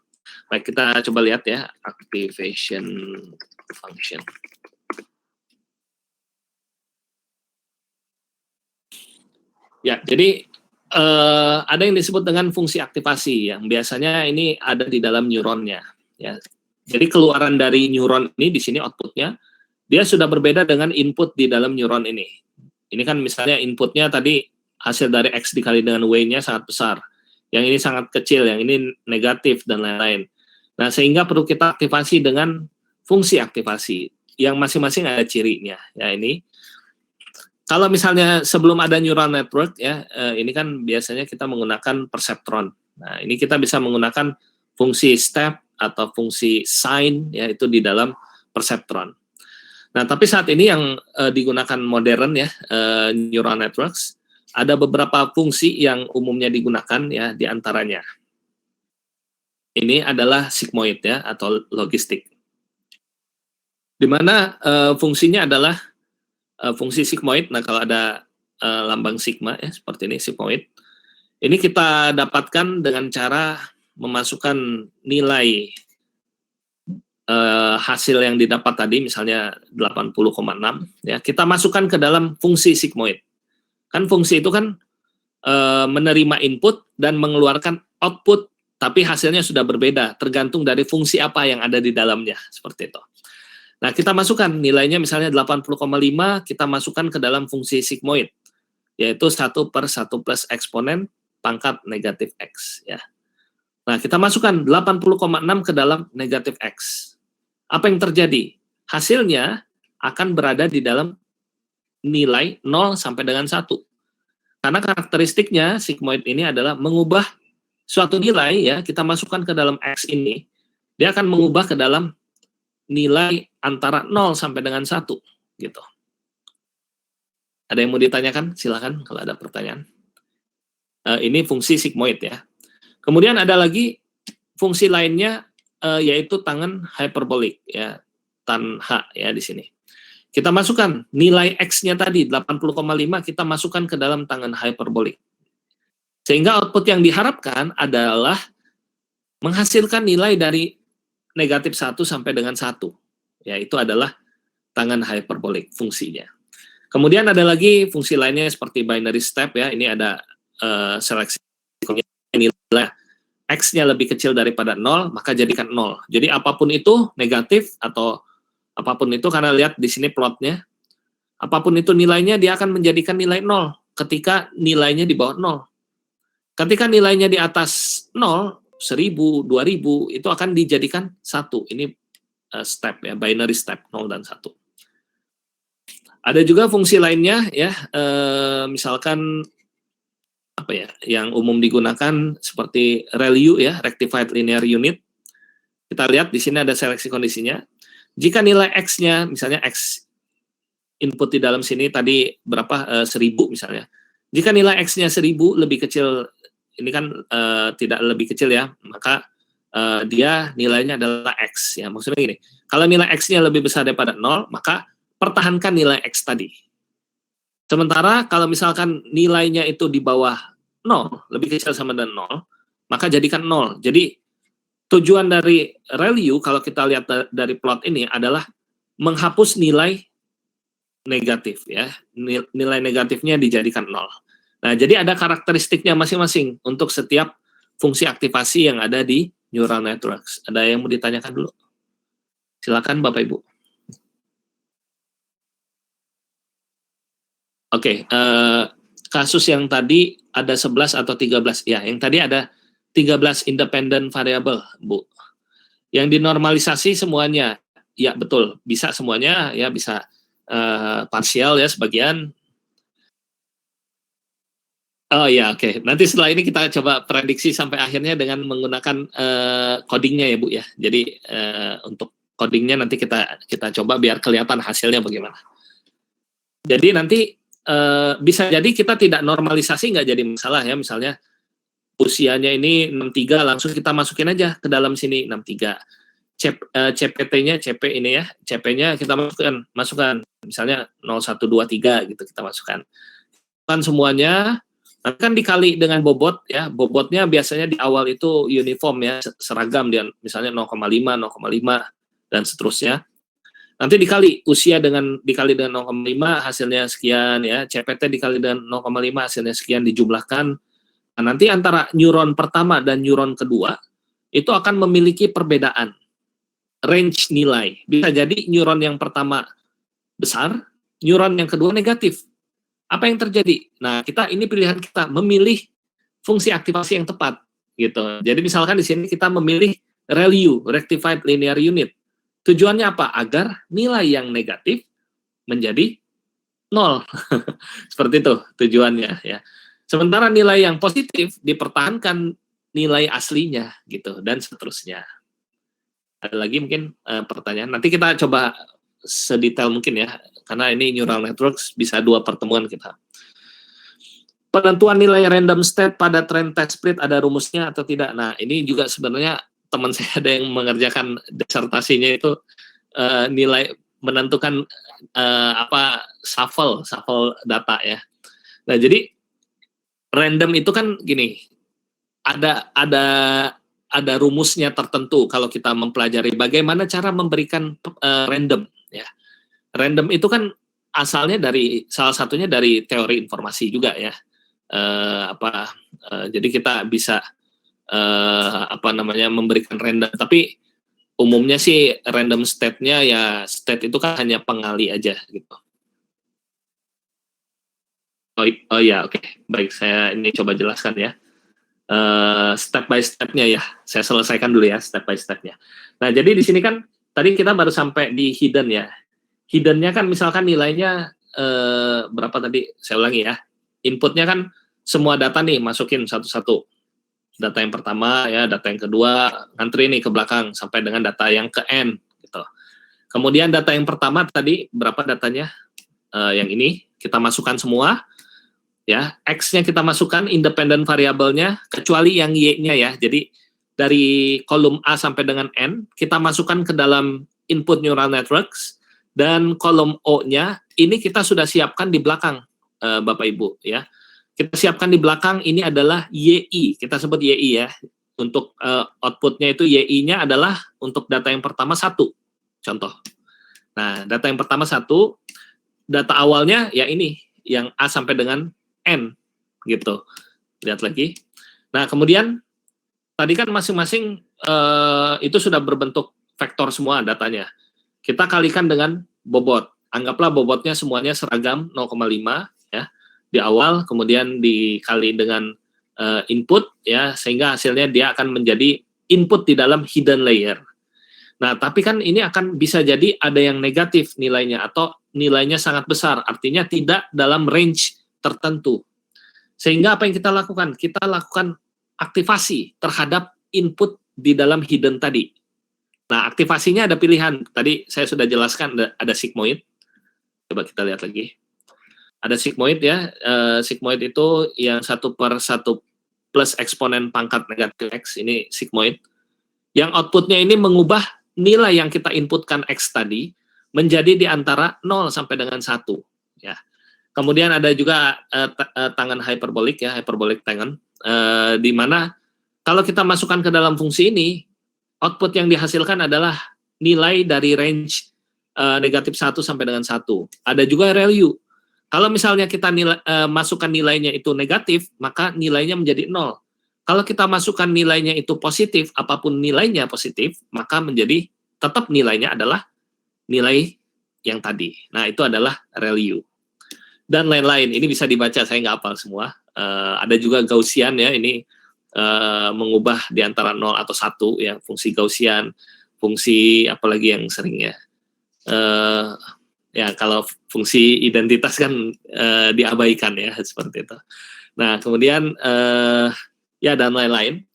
Baik, kita coba lihat, ya, activation function. Ya, jadi ada yang disebut dengan fungsi aktivasi yang biasanya ini ada di dalam neuronnya, ya. Jadi keluaran dari neuron ini di sini outputnya dia sudah berbeda dengan input di dalam neuron ini. Ini kan misalnya inputnya tadi hasil dari X dikali dengan W-nya sangat besar, yang ini sangat kecil, yang ini negatif dan lain-lain. Nah, sehingga perlu kita aktivasi dengan fungsi aktivasi yang masing-masing ada cirinya. Ya, ini kalau misalnya sebelum ada neural network, ya, ini kan biasanya kita menggunakan perceptron. Nah, ini kita bisa menggunakan fungsi step atau fungsi sign, ya, itu di dalam perceptron. Nah, tapi saat ini yang digunakan modern, ya, neural networks, ada beberapa fungsi yang umumnya digunakan, ya, di antaranya. Ini adalah sigmoid, ya, atau logistik. Di mana fungsinya adalah fungsi sigmoid. Nah, kalau ada lambang sigma, ya, seperti ini sigmoid. Ini kita dapatkan dengan cara memasukkan nilai hasil yang didapat tadi, misalnya 80,6, ya, kita masukkan ke dalam fungsi sigmoid. Kan fungsi itu kan menerima input dan mengeluarkan output, tapi hasilnya sudah berbeda, tergantung dari fungsi apa yang ada di dalamnya, seperti itu. Nah, kita masukkan nilainya misalnya 80,5, kita masukkan ke dalam fungsi sigmoid, yaitu 1/1 plus eksponen pangkat negatif X. Ya. Nah, kita masukkan 80,6 ke dalam negatif X. Apa yang terjadi? Hasilnya akan berada di dalam nilai 0 sampai dengan 1. Karena karakteristiknya sigmoid ini adalah mengubah suatu nilai, ya, kita masukkan ke dalam X ini, dia akan mengubah ke dalam nilai antara 0 sampai dengan 1, gitu. Ada yang mau ditanyakan? Silakan kalau ada pertanyaan. Ini fungsi sigmoid, ya. Kemudian ada lagi fungsi lainnya, yaitu tangen hyperbolik, ya, tan H, ya, di sini. Kita masukkan nilai X-nya tadi 80,5, kita masukkan ke dalam tangen hyperbolik. Sehingga output yang diharapkan adalah menghasilkan nilai dari negatif 1 sampai dengan 1. Ya, itu adalah tangen hyperbolik fungsinya. Kemudian ada lagi fungsi lainnya seperti binary step, ya. Ini ada seleksi nilai X-nya lebih kecil daripada 0, maka jadikan 0. Jadi apapun itu negatif atau apapun itu, karena lihat di sini plotnya, apapun itu nilainya, dia akan menjadikan nilai 0 ketika nilainya di bawah 0. Ketika nilainya di atas 0, 1000, 2000, itu akan dijadikan 1. Ini step, ya, binary step 0 dan 1. Ada juga fungsi lainnya, ya, misalkan apa ya, yang umum digunakan seperti ReLU, ya, rectified linear unit. Kita lihat di sini ada seleksi kondisinya. Jika nilai X-nya, misalnya X input di dalam sini tadi berapa, 1000 misalnya. Jika nilai X-nya 1000 lebih kecil, ini kan tidak lebih kecil, ya, maka dia nilainya adalah X, ya. Maksudnya gini, kalau nilai X-nya lebih besar daripada 0, maka pertahankan nilai X tadi. Sementara kalau misalkan nilainya itu di bawah 0, lebih kecil sama dengan 0, maka jadikan 0. Jadi tujuan dari ReLU, kalau kita lihat dari plot ini, adalah menghapus nilai negatif, ya. Nilai negatifnya dijadikan 0. Nah, jadi ada karakteristiknya masing-masing untuk setiap fungsi aktivasi yang ada di neural networks. Ada yang mau ditanyakan dulu? Silakan Bapak Ibu. Oke, kasus yang tadi ada 11 atau 13, ya, yang tadi ada 13 independent variable, Bu. Yang dinormalisasi semuanya, ya, betul, bisa semuanya, ya, bisa parsial, ya, sebagian. Oh ya, oke. Nanti setelah ini kita coba prediksi sampai akhirnya dengan menggunakan codingnya, ya, Bu, ya. Jadi untuk codingnya nanti kita coba biar kelihatan hasilnya bagaimana. Jadi nanti bisa jadi kita tidak normalisasi, nggak jadi masalah, ya. Misalnya usianya ini 63, langsung kita masukin aja ke dalam sini 63. CPT-nya, CP ini, ya, CP-nya kita masukkan misalnya 0123 gitu, kita masukkan. Kan semuanya, nanti kan dikali dengan bobot, ya. Bobotnya biasanya di awal itu uniform, ya, seragam, dia misalnya 0,5, 0,5 dan seterusnya. Nanti dikali usia dikali dengan 0,5 hasilnya sekian, ya. CPT dikali dengan 0,5 hasilnya sekian, dijumlahkan. Nah, nanti antara neuron pertama dan neuron kedua itu akan memiliki perbedaan range nilai. Bisa jadi neuron yang pertama besar, neuron yang kedua negatif. Apa yang terjadi? Nah, ini pilihan kita memilih fungsi aktivasi yang tepat, gitu. Jadi misalkan di sini kita memilih ReLU, rectified linear unit. Tujuannya apa? Agar nilai yang negatif menjadi 0. Seperti itu tujuannya, ya. Sementara nilai yang positif dipertahankan nilai aslinya, gitu, dan seterusnya. Ada lagi mungkin pertanyaan? Nanti kita coba sedetail mungkin, ya, karena ini neural networks bisa 2 pertemuan kita. Penentuan nilai random state pada trend test split ada rumusnya atau tidak? Nah, ini juga sebenarnya teman saya ada yang mengerjakan disertasinya itu nilai menentukan shuffle data, ya. Nah, jadi random itu kan gini, ada ada rumusnya tertentu kalau kita mempelajari bagaimana cara memberikan random ya. Random itu kan asalnya dari salah satunya dari teori informasi juga ya. Jadi kita bisa memberikan random, tapi umumnya sih random state-nya ya, state itu kan hanya pengali aja gitu. Oh ya, oke. Baik, saya ini coba jelaskan ya. Step by step-nya ya. Saya selesaikan dulu ya step by step-nya. Nah, jadi di sini kan tadi kita baru sampai di hidden ya. Hidden-nya kan misalkan nilainya berapa tadi? Saya ulangi ya. Inputnya kan semua data nih masukin satu-satu. Data yang pertama ya, data yang kedua, ngantri nih ke belakang sampai dengan data yang ke N gitu. Kemudian data yang pertama tadi berapa datanya? Yang ini kita masukkan semua ya. X-nya kita masukkan independent variabelnya kecuali yang Y-nya ya. Jadi dari kolom A sampai dengan N kita masukkan ke dalam input neural networks, dan kolom O-nya ini kita sudah siapkan di belakang Bapak Ibu ya. Kita siapkan di belakang ini adalah YI, kita sebut YI ya. Untuk outputnya itu YI-nya adalah untuk data yang pertama 1, contoh. Nah, data yang pertama 1, data awalnya ya ini, yang A sampai dengan N, gitu. Lihat lagi. Nah, kemudian tadi kan masing-masing itu sudah berbentuk vektor semua datanya. Kita kalikan dengan bobot. Anggaplah bobotnya semuanya seragam 0,5 ya. Di awal, kemudian dikali dengan input ya, sehingga hasilnya dia akan menjadi input di dalam hidden layer. Nah, tapi kan ini akan bisa jadi ada yang negatif nilainya atau nilainya sangat besar, artinya tidak dalam range tertentu. Sehingga apa yang kita lakukan? Kita lakukan aktivasi terhadap input di dalam hidden tadi. Nah, aktivasinya ada pilihan. Tadi saya sudah jelaskan ada sigmoid. Coba kita lihat lagi. Ada sigmoid ya, sigmoid itu yang 1/1 plus eksponen pangkat negatif X, ini sigmoid. Yang outputnya ini mengubah nilai yang kita inputkan X tadi menjadi di antara 0 sampai dengan 1. Ya. Kemudian ada juga tangan hyperbolic ya, hyperbolic tangen, di mana kalau kita masukkan ke dalam fungsi ini, output yang dihasilkan adalah nilai dari range negatif 1 sampai dengan 1. Ada juga ReLU. Kalau misalnya kita masukkan nilainya itu negatif, maka nilainya menjadi 0. Kalau kita masukkan nilainya itu positif, apapun nilainya positif, maka menjadi tetap nilainya adalah nilai yang tadi. Nah, itu adalah ReLU. Dan lain-lain, ini bisa dibaca, saya nggak hafal semua. Ada juga Gaussian ya, ini mengubah di antara 0 atau 1 ya, fungsi Gaussian, fungsi apalagi yang sering ya. Ya, kalau fungsi identitas kan diabaikan ya, seperti itu. Nah, kemudian ya dan lain-lain.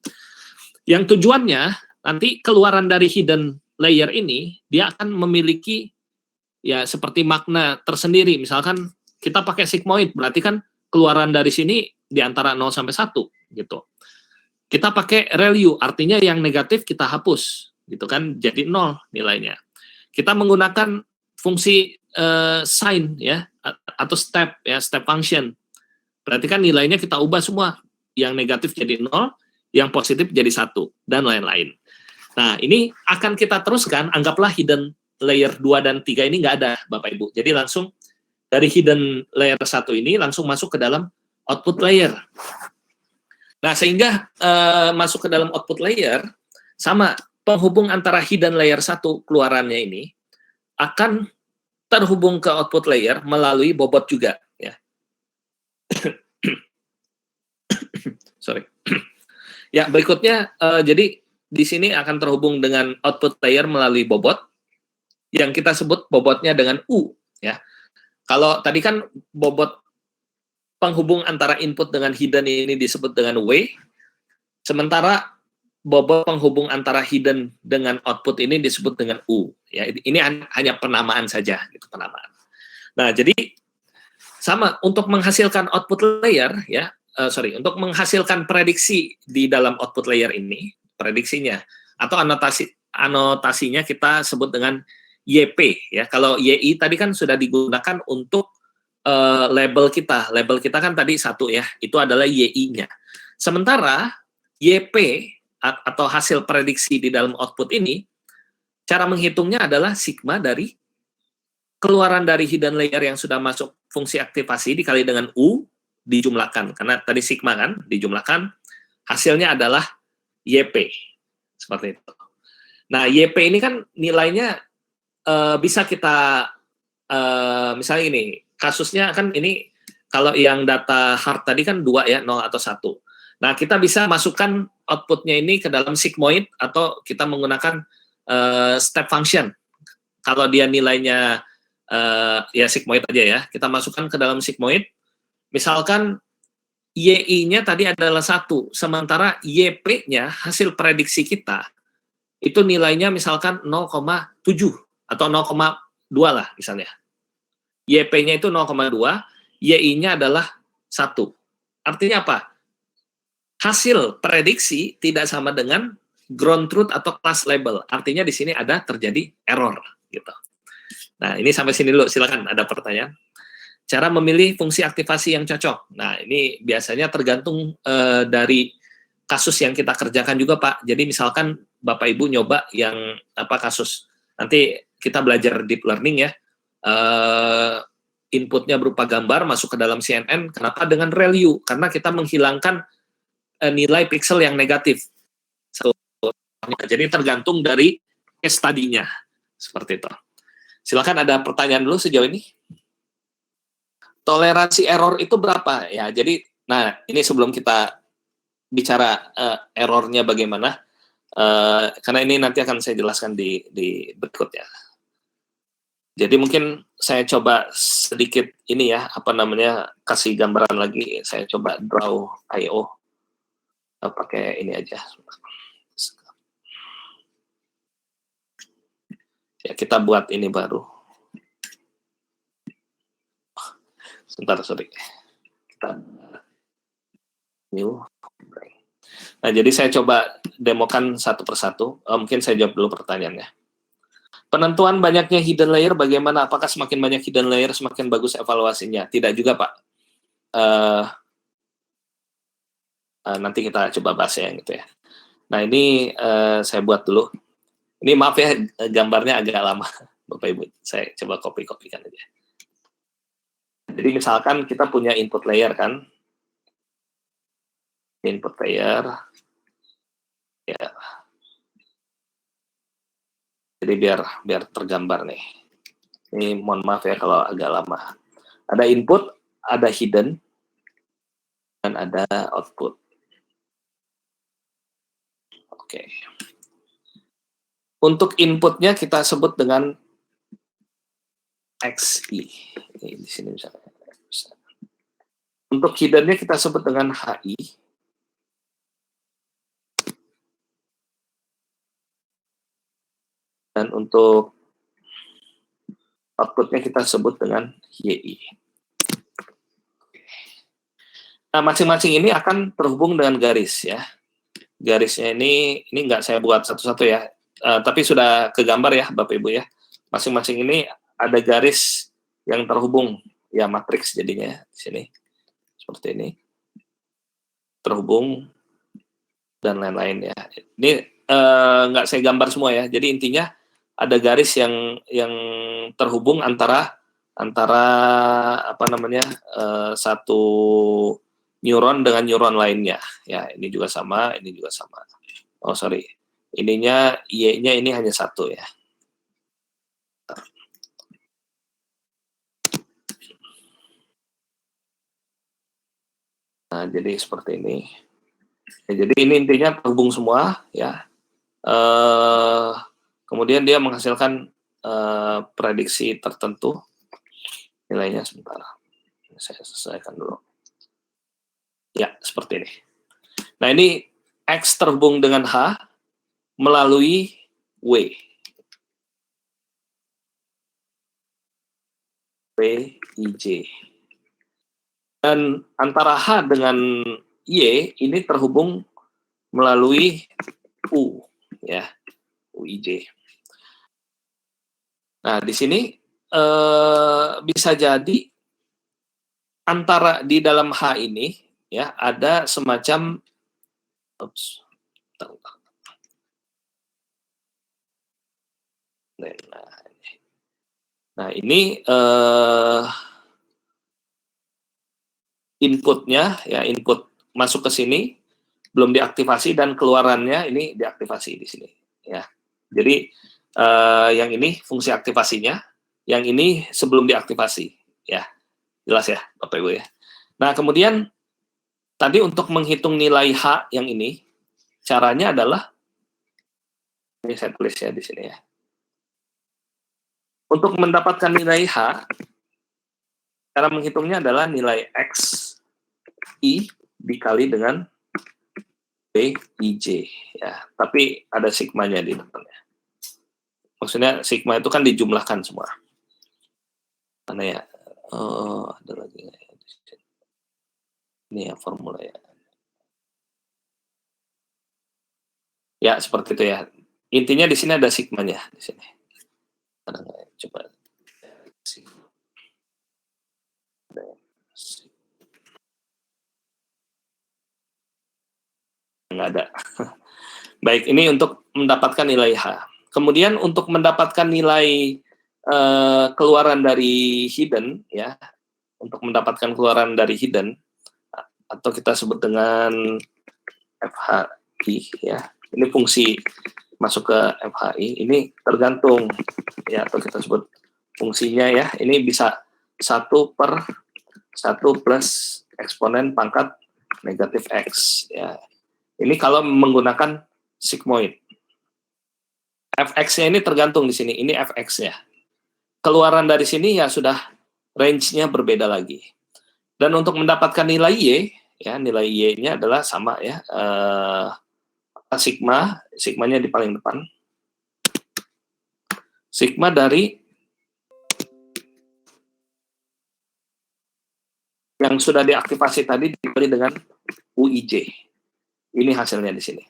Yang tujuannya nanti keluaran dari hidden layer ini dia akan memiliki ya seperti makna tersendiri. Misalkan kita pakai sigmoid, berarti kan keluaran dari sini di antara 0 sampai 1 gitu. Kita pakai ReLU, artinya yang negatif kita hapus gitu kan, jadi 0 nilainya. Kita menggunakan fungsi sign ya atau step ya, step function. Berarti kan nilainya kita ubah semua. Yang negatif jadi 0, yang positif jadi 1 dan lain-lain. Nah, ini akan kita teruskan, anggaplah hidden layer 2 dan 3 ini nggak ada Bapak Ibu. Jadi langsung dari hidden layer 1 ini langsung masuk ke dalam output layer. Nah, sehingga masuk ke dalam output layer sama penghubung antara hidden layer 1 keluarannya ini akan terhubung ke output layer melalui bobot juga ya. Sorry. Ya, berikutnya jadi di sini akan terhubung dengan output layer melalui bobot yang kita sebut bobotnya dengan U ya. Kalau tadi kan bobot penghubung antara input dengan hidden ini disebut dengan W, sementara bobot penghubung antara hidden dengan output ini disebut dengan U. Ya, ini hanya penamaan saja, gitu penamaan. Nah, jadi sama untuk menghasilkan output layer, ya, untuk menghasilkan prediksi di dalam output layer ini, prediksinya atau anotasinya kita sebut dengan YP. Ya, kalau YI tadi kan sudah digunakan untuk label kita. Label kita kan tadi 1 ya, itu adalah YI-nya. Sementara YP atau hasil prediksi di dalam output ini, cara menghitungnya adalah sigma dari keluaran dari hidden layer yang sudah masuk fungsi aktivasi dikali dengan U dijumlahkan. Karena tadi sigma kan, dijumlahkan, hasilnya adalah YP. Seperti itu. Nah, YP ini kan nilainya bisa kita, misalnya ini, kasusnya kan ini, kalau yang data hard tadi kan 2 ya, 0 atau 1. Nah, kita bisa masukkan outputnya ini ke dalam sigmoid, atau kita menggunakan step function. Kalau dia nilainya ya sigmoid aja ya, kita masukkan ke dalam sigmoid. Misalkan YI-nya tadi adalah 1, sementara YP-nya hasil prediksi kita itu nilainya misalkan 0,7 atau 0,2 lah misalnya. YP-nya itu 0,2, YI-nya adalah 1. Artinya apa? Hasil prediksi tidak sama dengan ground truth atau class label. Artinya di sini ada terjadi error gitu. Nah, ini sampai sini dulu. Silakan, ada pertanyaan. Cara memilih fungsi aktivasi yang cocok. Nah, ini biasanya tergantung dari kasus yang kita kerjakan juga, Pak. Jadi misalkan Bapak Ibu nyoba yang kasus, nanti kita belajar deep learning ya, inputnya berupa gambar masuk ke dalam CNN. Kenapa dengan ReLU? Karena kita menghilangkan nilai pixel yang negatif. Jadi tergantung dari case study-nya. Seperti itu. Silakan, ada pertanyaan dulu sejauh ini. Toleransi error itu berapa? Ya, jadi, nah ini sebelum kita bicara errornya bagaimana, karena ini nanti akan saya jelaskan di berikutnya. Jadi mungkin saya coba sedikit ini ya, kasih gambaran lagi. Saya coba draw I/O. Pakai ini aja. Ya, kita buat ini baru. Sebentar, sorry. Kita new. Nah, jadi saya coba demokan satu persatu. Mungkin saya jawab dulu pertanyaannya. Penentuan banyaknya hidden layer bagaimana? Apakah semakin banyak hidden layer semakin bagus evaluasinya? Tidak juga, Pak. Nanti kita coba bahas ya gitu ya. Nah, ini saya buat dulu. Ini maaf ya, gambarnya agak lama, Bapak Ibu. Saya coba copy-copykan aja. Jadi misalkan kita punya input layer kan. Input layer. Ya. Jadi biar tergambar nih. Ini mohon maaf ya kalau agak lama. Ada input, ada hidden, dan ada output. Oke. Untuk inputnya kita sebut dengan XI. Ini di sini misalnya. Untuk hiddennya kita sebut dengan HI. Dan untuk outputnya kita sebut dengan YI. Nah, masing-masing ini akan terhubung dengan garis ya. Garisnya ini nggak saya buat satu-satu ya. Tapi sudah kegambar ya Bapak Ibu ya. Masing-masing ini ada garis yang terhubung ya, matriks jadinya di sini seperti ini, terhubung dan lain-lain ya. Ini nggak saya gambar semua ya. Jadi intinya ada garis yang terhubung antara satu neuron dengan neuron lainnya ya. Ini juga sama, ini juga sama. Oh sorry, ininya Y-nya ini hanya satu ya. Nah, jadi seperti ini. Ya, jadi ini intinya terhubung semua ya. Kemudian dia menghasilkan prediksi tertentu. Nilainya sebentar. Saya selesaikan dulu. Ya, seperti ini. Nah, ini X terhubung dengan H melalui W. WIJ. Dan antara H dengan Y ini terhubung melalui U ya, UIJ. Nah, di sini bisa jadi antara di dalam H ini ya ada semacam Nah, ini inputnya, ya, input masuk ke sini, belum diaktifasi, dan keluarannya ini diaktifasi di sini. Ya. Jadi, yang ini fungsi aktivasinya, yang ini sebelum diaktifasi. Ya, jelas ya, Bapak Ibu ya. Nah, kemudian tadi untuk menghitung nilai H yang ini, caranya adalah, ini saya tulis ya di sini ya. Untuk mendapatkan nilai H, cara menghitungnya adalah nilai X I dikali dengan PIJ. Ya, tapi ada sigmanya di depannya. Maksudnya sigma itu kan dijumlahkan semua. Mana ya? Oh, ada lagi. Ini ya formula ya. Ya, seperti itu ya. Intinya di sini ada sigmanya di sini. Coba. Nggak ada. Baik, ini untuk mendapatkan nilai H. Kemudian untuk mendapatkan nilai keluaran dari hidden, ya, untuk mendapatkan keluaran dari hidden, atau kita sebut dengan FHI, ya. Ini fungsi masuk ke FHI, ini tergantung, ya, atau kita sebut fungsinya, ya. Ini bisa 1/1 plus eksponen pangkat negatif X, ya. Ini kalau menggunakan sigmoid. Fx-nya ini tergantung di sini. Ini Fx-nya. Keluaran dari sini ya sudah range-nya berbeda lagi. Dan untuk mendapatkan nilai Y, ya, nilai Y-nya adalah sama ya. Sigmanya di paling depan. Sigma dari yang sudah diaktifasi tadi dibagi dengan UIJ. Ini hasilnya di sini.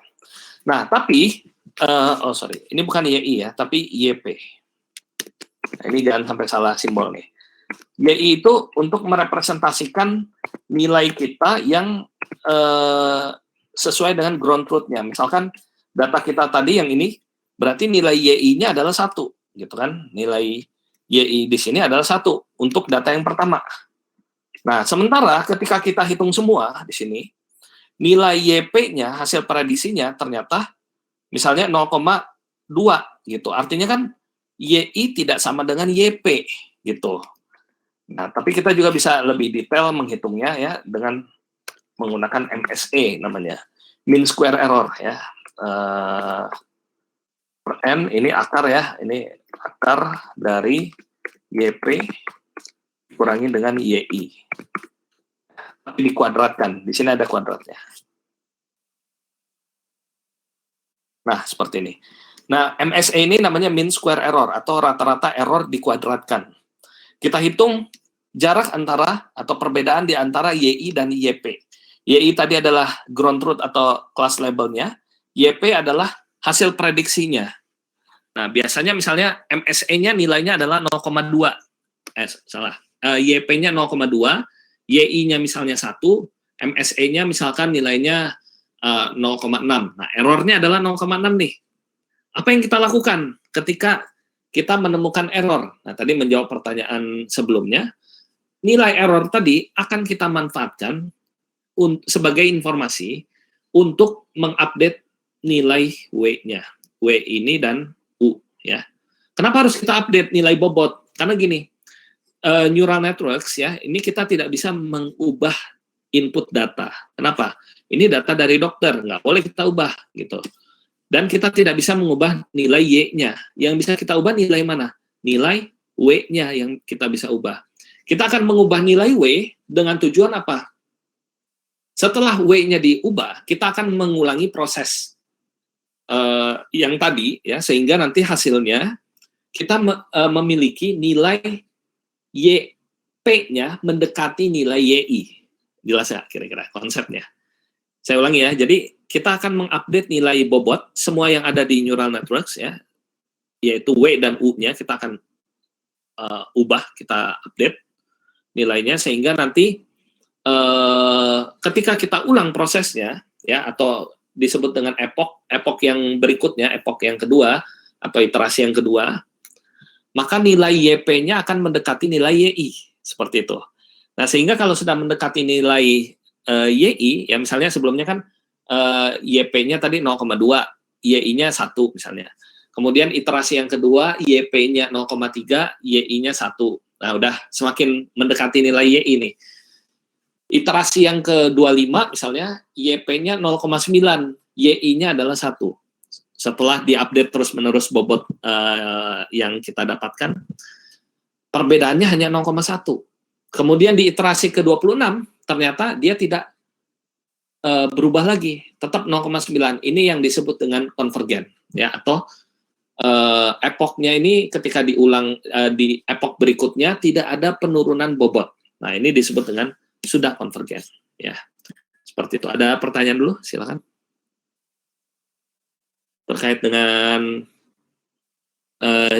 Nah, tapi ini bukan YI ya, tapi YP. Nah, ini jangan sampai salah simbol nih. YI itu untuk merepresentasikan nilai kita yang sesuai dengan ground truth-nya. Misalkan data kita tadi yang ini, berarti nilai YI-nya adalah 1, gitu kan? Nilai YI di sini adalah 1 untuk data yang pertama. Nah, sementara ketika kita hitung semua di sini, nilai YP-nya, hasil prediksinya ternyata misalnya 0,2 gitu. Artinya kan YI tidak sama dengan YP gitu. Nah, tapi kita juga bisa lebih detail menghitungnya ya dengan menggunakan MSE namanya. Mean square error ya. Per N ini akar ya, ini akar dari YP dikurangi dengan YI. Tapi dikuadratkan, di sini ada kuadratnya. Nah, seperti ini. Nah, MSE ini namanya mean square error atau rata-rata error dikuadratkan. Kita hitung jarak antara atau perbedaan di antara YI dan YP. YI tadi adalah ground truth atau class labelnya, YP adalah hasil prediksinya. Nah, biasanya misalnya MSE-nya nilainya adalah 0,2. YP-nya 0,2, YI-nya misalnya 1, MSE-nya misalkan nilainya 0,6. Nah, errornya adalah 0,6 nih. Apa yang kita lakukan ketika kita menemukan error? Nah, tadi menjawab pertanyaan sebelumnya, nilai error tadi akan kita manfaatkan sebagai informasi untuk mengupdate nilai W-nya. W ini dan U, ya. Kenapa harus kita update nilai bobot? Karena gini, neural networks ya, ini kita tidak bisa mengubah input data. Kenapa? Ini data dari dokter, nggak boleh kita ubah gitu. Dan kita tidak bisa mengubah nilai Y-nya. Yang bisa kita ubah nilai mana? Nilai W-nya yang kita bisa ubah. Kita akan mengubah nilai W dengan tujuan apa? Setelah W-nya diubah, kita akan mengulangi proses yang tadi ya, sehingga nanti hasilnya kita memiliki nilai YP-nya mendekati nilai YI. Jelas ya kira-kira konsepnya? Saya ulangi ya, jadi kita akan mengupdate nilai bobot, semua yang ada di neural networks ya, yaitu W dan U-nya, kita akan ubah, kita update nilainya, sehingga nanti ketika kita ulang prosesnya, ya, atau disebut dengan epoch yang berikutnya, epoch yang kedua, atau iterasi yang kedua, maka nilai YP-nya akan mendekati nilai YI, seperti itu. Nah, sehingga kalau sudah mendekati nilai YI, ya misalnya sebelumnya kan YP-nya tadi 0,2, YI-nya 1 misalnya. Kemudian iterasi yang kedua, YP-nya 0,3, YI-nya 1. Nah, udah semakin mendekati nilai YI nih. Iterasi yang ke-25 misalnya, YP-nya 0,9, YI-nya adalah 1. Setelah diupdate terus-menerus bobot yang kita dapatkan, perbedaannya hanya 0,1. Kemudian di iterasi ke-26, ternyata dia tidak berubah lagi, tetap 0,9. Ini yang disebut dengan konvergen, ya, atau epoknya ini ketika diulang di epok berikutnya tidak ada penurunan bobot. Nah, ini disebut dengan sudah konvergen, ya. Seperti itu. Ada pertanyaan dulu, silakan. Terkait dengan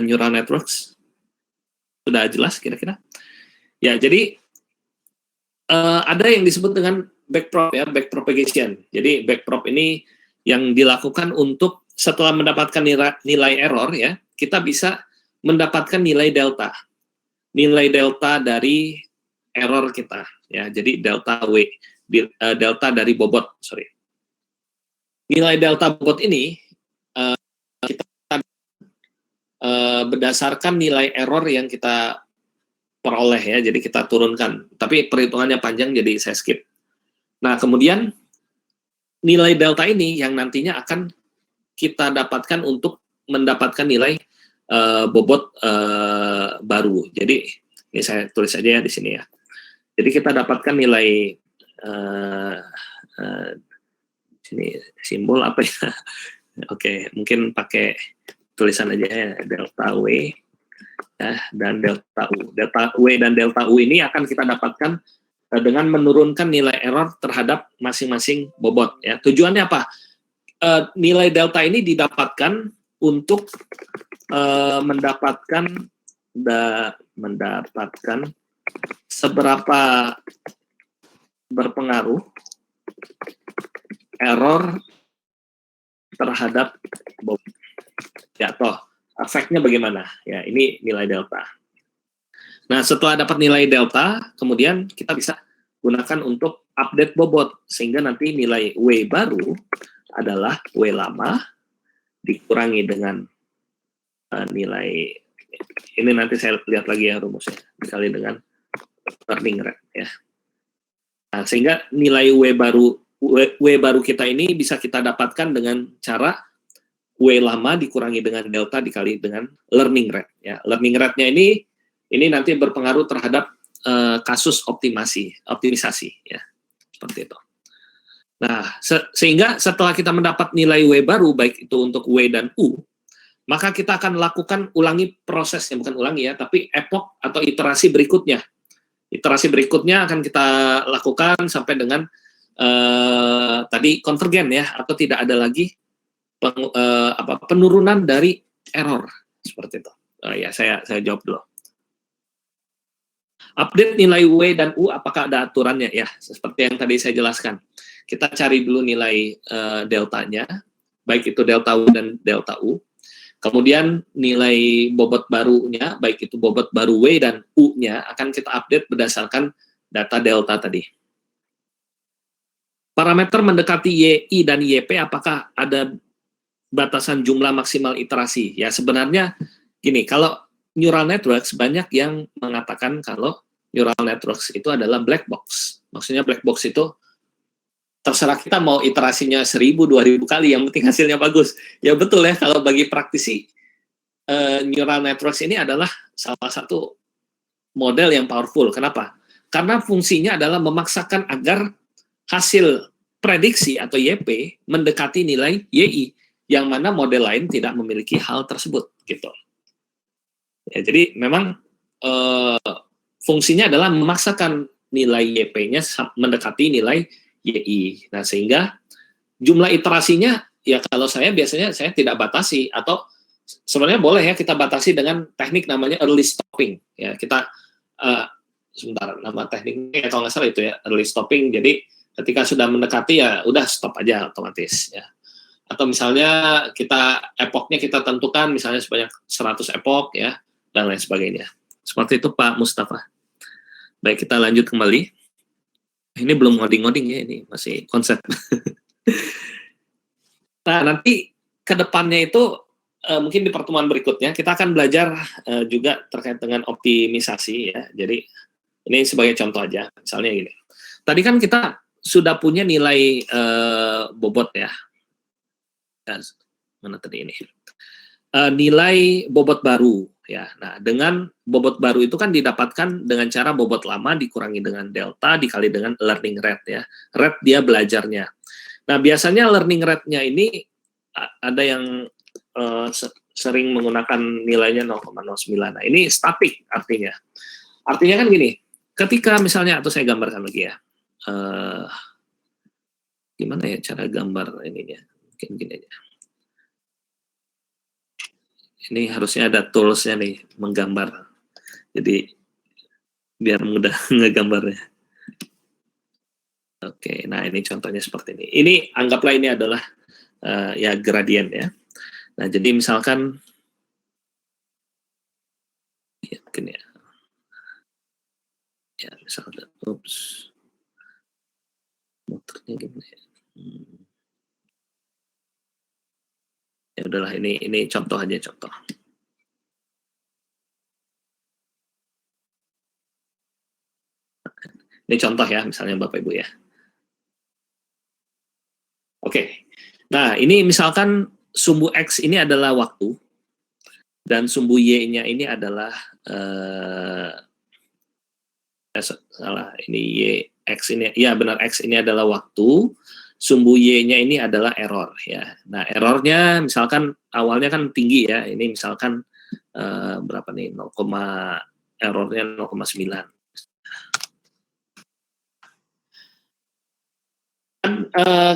neural networks, sudah jelas kira-kira? Ya, jadi ada yang disebut dengan backprop, ya, backpropagation. Jadi backprop ini yang dilakukan untuk setelah mendapatkan nilai error, ya, kita bisa mendapatkan nilai delta dari error kita, ya. Jadi delta W, delta dari bobot, sorry. Nilai delta bobot ini kita berdasarkan nilai error yang kita peroleh, ya, jadi kita turunkan. Tapi perhitungannya panjang, jadi saya skip. Nah, kemudian nilai delta ini yang nantinya akan kita dapatkan untuk mendapatkan nilai bobot baru. Jadi ini saya tulis aja ya di sini, ya. Jadi kita dapatkan nilai sini simbol apa ya? Oke, mungkin pakai tulisan aja ya, delta W, ya, dan delta U. Delta W dan delta U ini akan kita dapatkan dengan menurunkan nilai error terhadap masing-masing bobot, ya. Tujuannya apa? Nilai delta ini didapatkan untuk mendapatkan seberapa berpengaruh error terhadap bobot, ya, toh efeknya bagaimana, ya. Ini nilai delta. Nah, setelah dapat nilai delta, kemudian kita bisa gunakan untuk update bobot, sehingga nanti nilai W baru adalah W lama dikurangi dengan nilai, ini nanti saya lihat lagi ya rumusnya, dikali dengan learning rate, ya. Nah, sehingga nilai W baru kita ini bisa kita dapatkan dengan cara W lama dikurangi dengan delta dikali dengan learning rate, ya. Learning rate-nya ini nanti berpengaruh terhadap kasus optimisasi, ya, seperti itu. Nah, sehingga setelah kita mendapat nilai W baru, baik itu untuk W dan U, maka kita akan lakukan ulangi prosesnya, bukan ulangi, ya, tapi epok atau iterasi berikutnya. Iterasi berikutnya akan kita lakukan sampai dengan tadi konvergen, ya, atau tidak ada lagi penurunan dari error, seperti itu. Ya, saya jawab dulu. Update nilai W dan U, apakah ada aturannya? Ya, seperti yang tadi saya jelaskan. Kita cari dulu nilai deltanya, baik itu delta W dan delta U. Kemudian nilai bobot barunya, baik itu bobot baru W dan U-nya, akan kita update berdasarkan data delta tadi. Parameter mendekati YI dan YP, apakah ada batasan jumlah maksimal iterasi? Ya, sebenarnya gini, kalau neural networks banyak yang mengatakan kalau neural networks itu adalah black box. Maksudnya black box itu terserah kita mau iterasinya 1000, 2000 kali, yang penting hasilnya bagus. Ya betul ya, kalau bagi praktisi neural networks ini adalah salah satu model yang powerful. Kenapa? Karena fungsinya adalah memaksakan agar hasil prediksi atau YP mendekati nilai YI, yang mana model lain tidak memiliki hal tersebut, gitu. Ya, jadi memang fungsinya adalah memaksakan nilai YP-nya mendekati nilai YI. Nah, sehingga jumlah iterasinya, ya kalau saya biasanya saya tidak batasi, atau sebenarnya boleh ya kita batasi dengan teknik namanya early stopping. Ya, kita sebentar, nama tekniknya kalau nggak salah itu ya, early stopping. Jadi ketika sudah mendekati ya udah stop aja otomatis, ya. Atau misalnya epoknya kita tentukan misalnya sebanyak 100 epok, ya. dan lain sebagainya. Seperti itu Pak Mustafa. Baik, kita lanjut kembali. Ini belum ngoding-ngoding ya, ini masih konsep. Nah, nanti ke depannya itu mungkin di pertemuan berikutnya kita akan belajar juga terkait dengan optimisasi ya. Jadi ini sebagai contoh aja, misalnya gini. Tadi kan kita sudah punya nilai bobot ya. Mana tadi ini? Nilai bobot baru ya. Nah, dengan bobot baru itu kan didapatkan dengan cara bobot lama dikurangi dengan delta dikali dengan learning rate ya. Rate dia belajarnya. Nah, biasanya learning rate-nya ini ada yang sering menggunakan nilainya 0,09. Nah, ini statik artinya. Artinya kan gini, ketika misalnya, atau saya gambarkan lagi ya. Gimana ya cara gambar ininya? Mungkin gini aja. Ini harusnya ada tools-nya nih, menggambar. Jadi, biar mudah ngegambarnya. Oke, nah ini contohnya seperti ini. Ini anggaplah ini adalah ya gradien ya. Nah, jadi misalkan ya mungkin ya. Ya, misalkan muternya gimana ya? Ya udahlah, ini contoh aja, contoh. Ini contoh ya, misalnya Bapak Ibu ya. Oke. Nah, ini misalkan sumbu X ini adalah waktu, dan sumbu Y-nya ini adalah salah, ini Y, X ini, ya benar, X ini adalah waktu, sumbu Y-nya ini adalah error ya. Nah, errornya misalkan awalnya kan tinggi ya, ini misalkan berapa nih, errornya 0,9.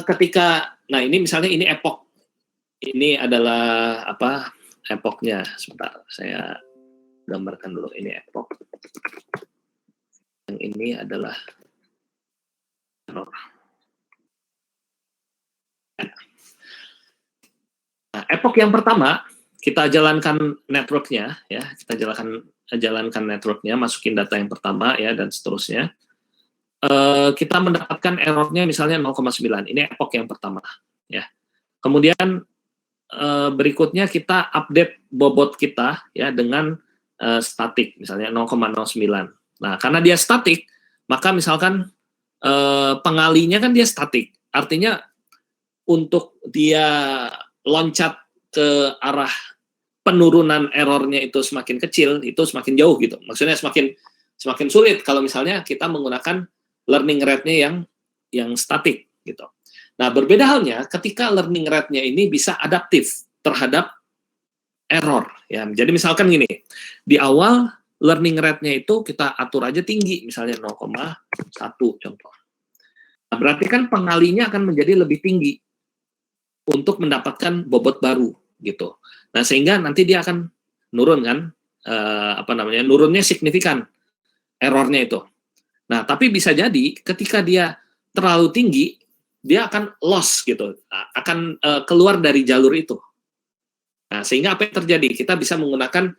Ketika, nah ini misalnya ini epoch, ini adalah apa, epochnya, sebentar saya gambarkan dulu, ini epoch, yang ini adalah error. Nah, epoch yang pertama kita jalankan networknya ya, kita jalankan networknya, masukin data yang pertama ya, dan seterusnya. Kita mendapatkan errornya misalnya 0,9. Ini epoch yang pertama ya. Kemudian berikutnya kita update bobot kita ya dengan statik misalnya 0,09. Nah, karena dia statik, maka misalkan pengalinya kan dia statik. Artinya untuk dia loncat ke arah penurunan errornya itu semakin kecil, itu semakin jauh gitu. Maksudnya semakin sulit kalau misalnya kita menggunakan learning rate-nya yang statik gitu. Nah, berbeda halnya ketika learning rate-nya ini bisa adaptif terhadap error ya. Jadi misalkan gini, di awal learning rate-nya itu kita atur aja tinggi, misalnya 0,1 contoh. Nah, berarti kan pengalinya akan menjadi lebih tinggi untuk mendapatkan bobot baru gitu. Nah, sehingga nanti dia akan nurun kan, nurunnya signifikan errornya itu. Nah, tapi bisa jadi ketika dia terlalu tinggi, dia akan loss gitu, akan keluar dari jalur itu. Nah, sehingga apa yang terjadi? Kita bisa menggunakan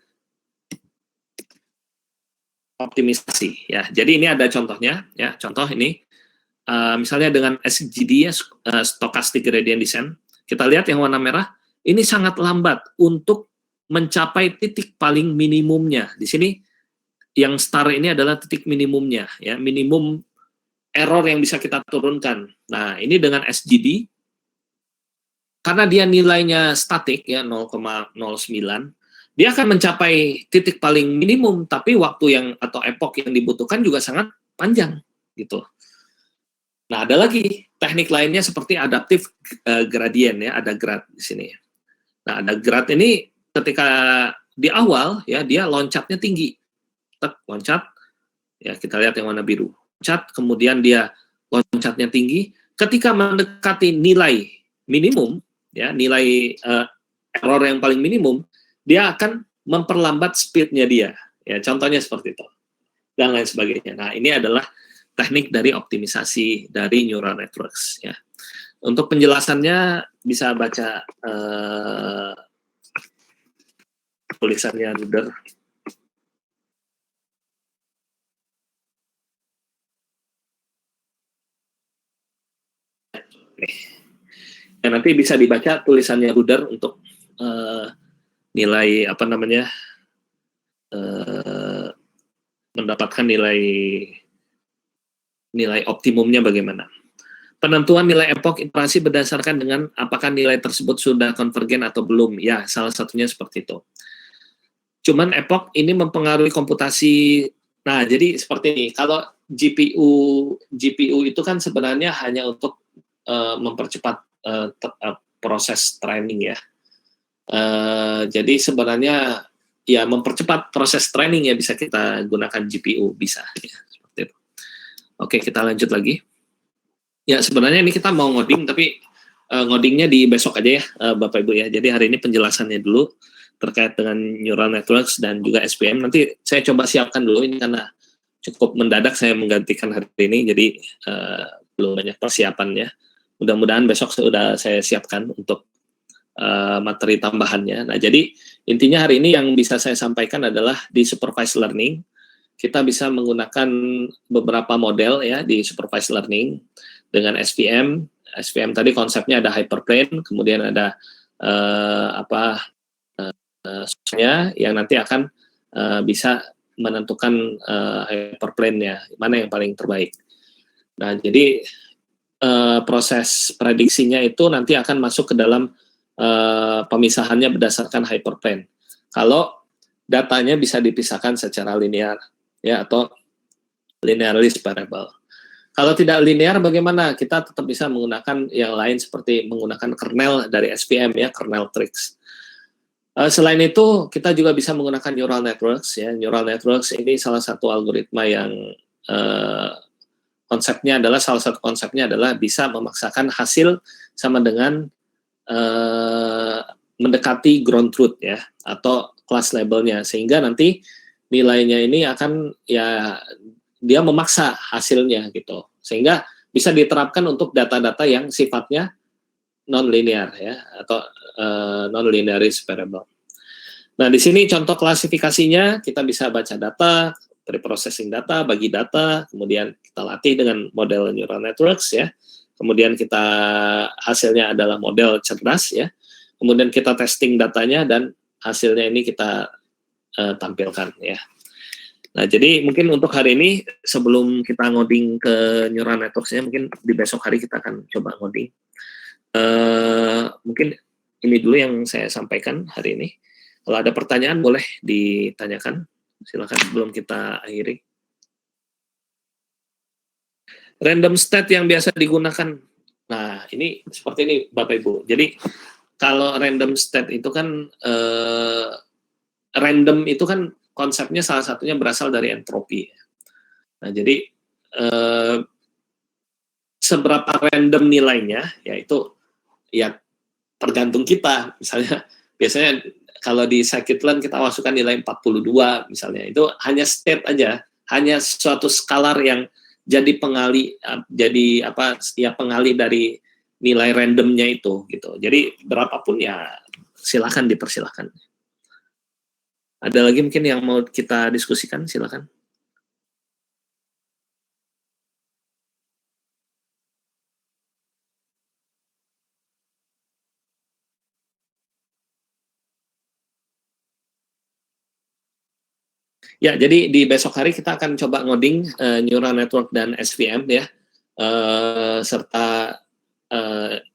optimisasi ya. Jadi ini ada contohnya ya. Contoh ini misalnya dengan SGD ya, Stochastic Gradient Descent. Kita lihat yang warna merah ini sangat lambat untuk mencapai titik paling minimumnya. Di sini yang star ini adalah titik minimumnya ya, minimum error yang bisa kita turunkan. Nah, ini dengan SGD karena dia nilainya statik ya 0,09, dia akan mencapai titik paling minimum, tapi waktu yang atau epoch yang dibutuhkan juga sangat panjang gitu. Nah, ada lagi teknik lainnya seperti adaptive gradient ya, ada grad di sini. Nah, ada grad ini ketika di awal ya dia loncatnya tinggi. Loncat, ya kita lihat yang warna biru. Loncat, kemudian dia loncatnya tinggi. Ketika mendekati nilai minimum, ya nilai error yang paling minimum, dia akan memperlambat speednya dia. Ya contohnya seperti itu dan lain sebagainya. Nah, ini adalah teknik dari optimisasi dari neural networks. Ya. Untuk penjelasannya bisa baca tulisannya Ruder nih. Ya, nanti bisa dibaca tulisannya Ruder untuk nilai apa namanya, mendapatkan nilai optimumnya bagaimana. Penentuan nilai epoch iterasi berdasarkan dengan apakah nilai tersebut sudah konvergen atau belum. Ya, salah satunya seperti itu. Cuman epoch ini mempengaruhi komputasi. Nah, jadi seperti ini. Kalau GPU itu kan sebenarnya hanya untuk mempercepat proses training ya. Jadi sebenarnya ya mempercepat proses training ya bisa kita gunakan GPU bisa. Ya, seperti itu. Oke, kita lanjut lagi. Ya sebenarnya ini kita mau ngoding tapi ngodingnya di besok aja ya Bapak Ibu ya. Jadi hari ini penjelasannya dulu terkait dengan neural networks dan juga SVM. Nanti saya coba siapkan dulu ini karena cukup mendadak saya menggantikan hari ini jadi belum banyak persiapannya. Mudah-mudahan besok sudah saya siapkan untuk materi tambahannya. Nah jadi intinya hari ini yang bisa saya sampaikan adalah di supervised learning kita bisa menggunakan beberapa model ya di supervised learning dengan SVM. SVM tadi konsepnya ada hyperplane, kemudian ada yang nanti akan bisa menentukan hyperplane-nya mana yang paling terbaik. Nah, jadi proses prediksinya itu nanti akan masuk ke dalam pemisahannya berdasarkan hyperplane. Kalau datanya bisa dipisahkan secara linear ya atau linearist variable. Kalau tidak linear bagaimana? Kita tetap bisa menggunakan yang lain seperti menggunakan kernel dari SVM ya, kernel tricks. Selain itu, kita juga bisa menggunakan neural networks ya. Neural networks ini salah satu algoritma yang salah satu konsepnya adalah bisa memaksakan hasil sama dengan mendekati ground truth ya atau class labelnya sehingga nanti nilainya ini akan ya dia memaksa hasilnya gitu sehingga bisa diterapkan untuk data-data yang sifatnya non-linear ya atau non-linearist variable. Nah di sini contoh klasifikasinya kita bisa baca data, preprocessing data, bagi data, kemudian kita latih dengan model neural networks ya, kemudian kita hasilnya adalah model cerdas ya, kemudian kita testing datanya dan hasilnya ini kita tampilkan ya. Nah, jadi mungkin untuk hari ini sebelum kita ngoding ke neural networks-nya, mungkin di besok hari kita akan coba ngoding. Mungkin ini dulu yang saya sampaikan hari ini. Kalau ada pertanyaan boleh ditanyakan. Silakan sebelum kita akhiri. Random state yang biasa digunakan. Nah, ini seperti ini Bapak Ibu. Jadi kalau random state itu kan random itu kan konsepnya salah satunya berasal dari entropi. Nah, jadi seberapa random nilainya, yaitu ya tergantung kita. Misalnya, biasanya kalau di scikit-learn kita masukkan nilai 42 misalnya, itu hanya state aja, hanya suatu skalar yang jadi pengali, pengali dari nilai randomnya itu, gitu. Jadi berapapun ya silakan dipersilakan. Ada lagi mungkin yang mau kita diskusikan, silakan. Ya, jadi di besok hari kita akan coba ngoding neural network dan SVM ya, serta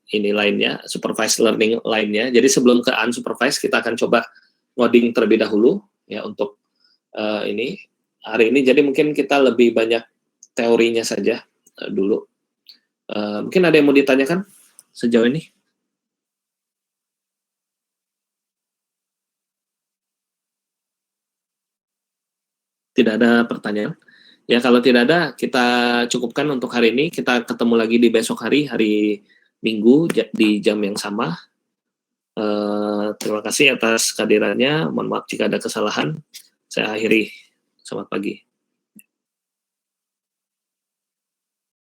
ini lainnya, supervised learning lainnya. Jadi sebelum ke unsupervised kita akan coba ngoding terlebih dahulu ya untuk ini hari ini. Jadi mungkin kita lebih banyak teorinya saja dulu. Mungkin ada yang mau ditanyakan sejauh ini? Tidak ada pertanyaan? Ya kalau tidak ada, kita cukupkan untuk hari ini. Kita ketemu lagi di besok hari Minggu di jam yang sama. Terima kasih atas kehadirannya. Mohon maaf jika ada kesalahan. Saya akhiri. Selamat pagi.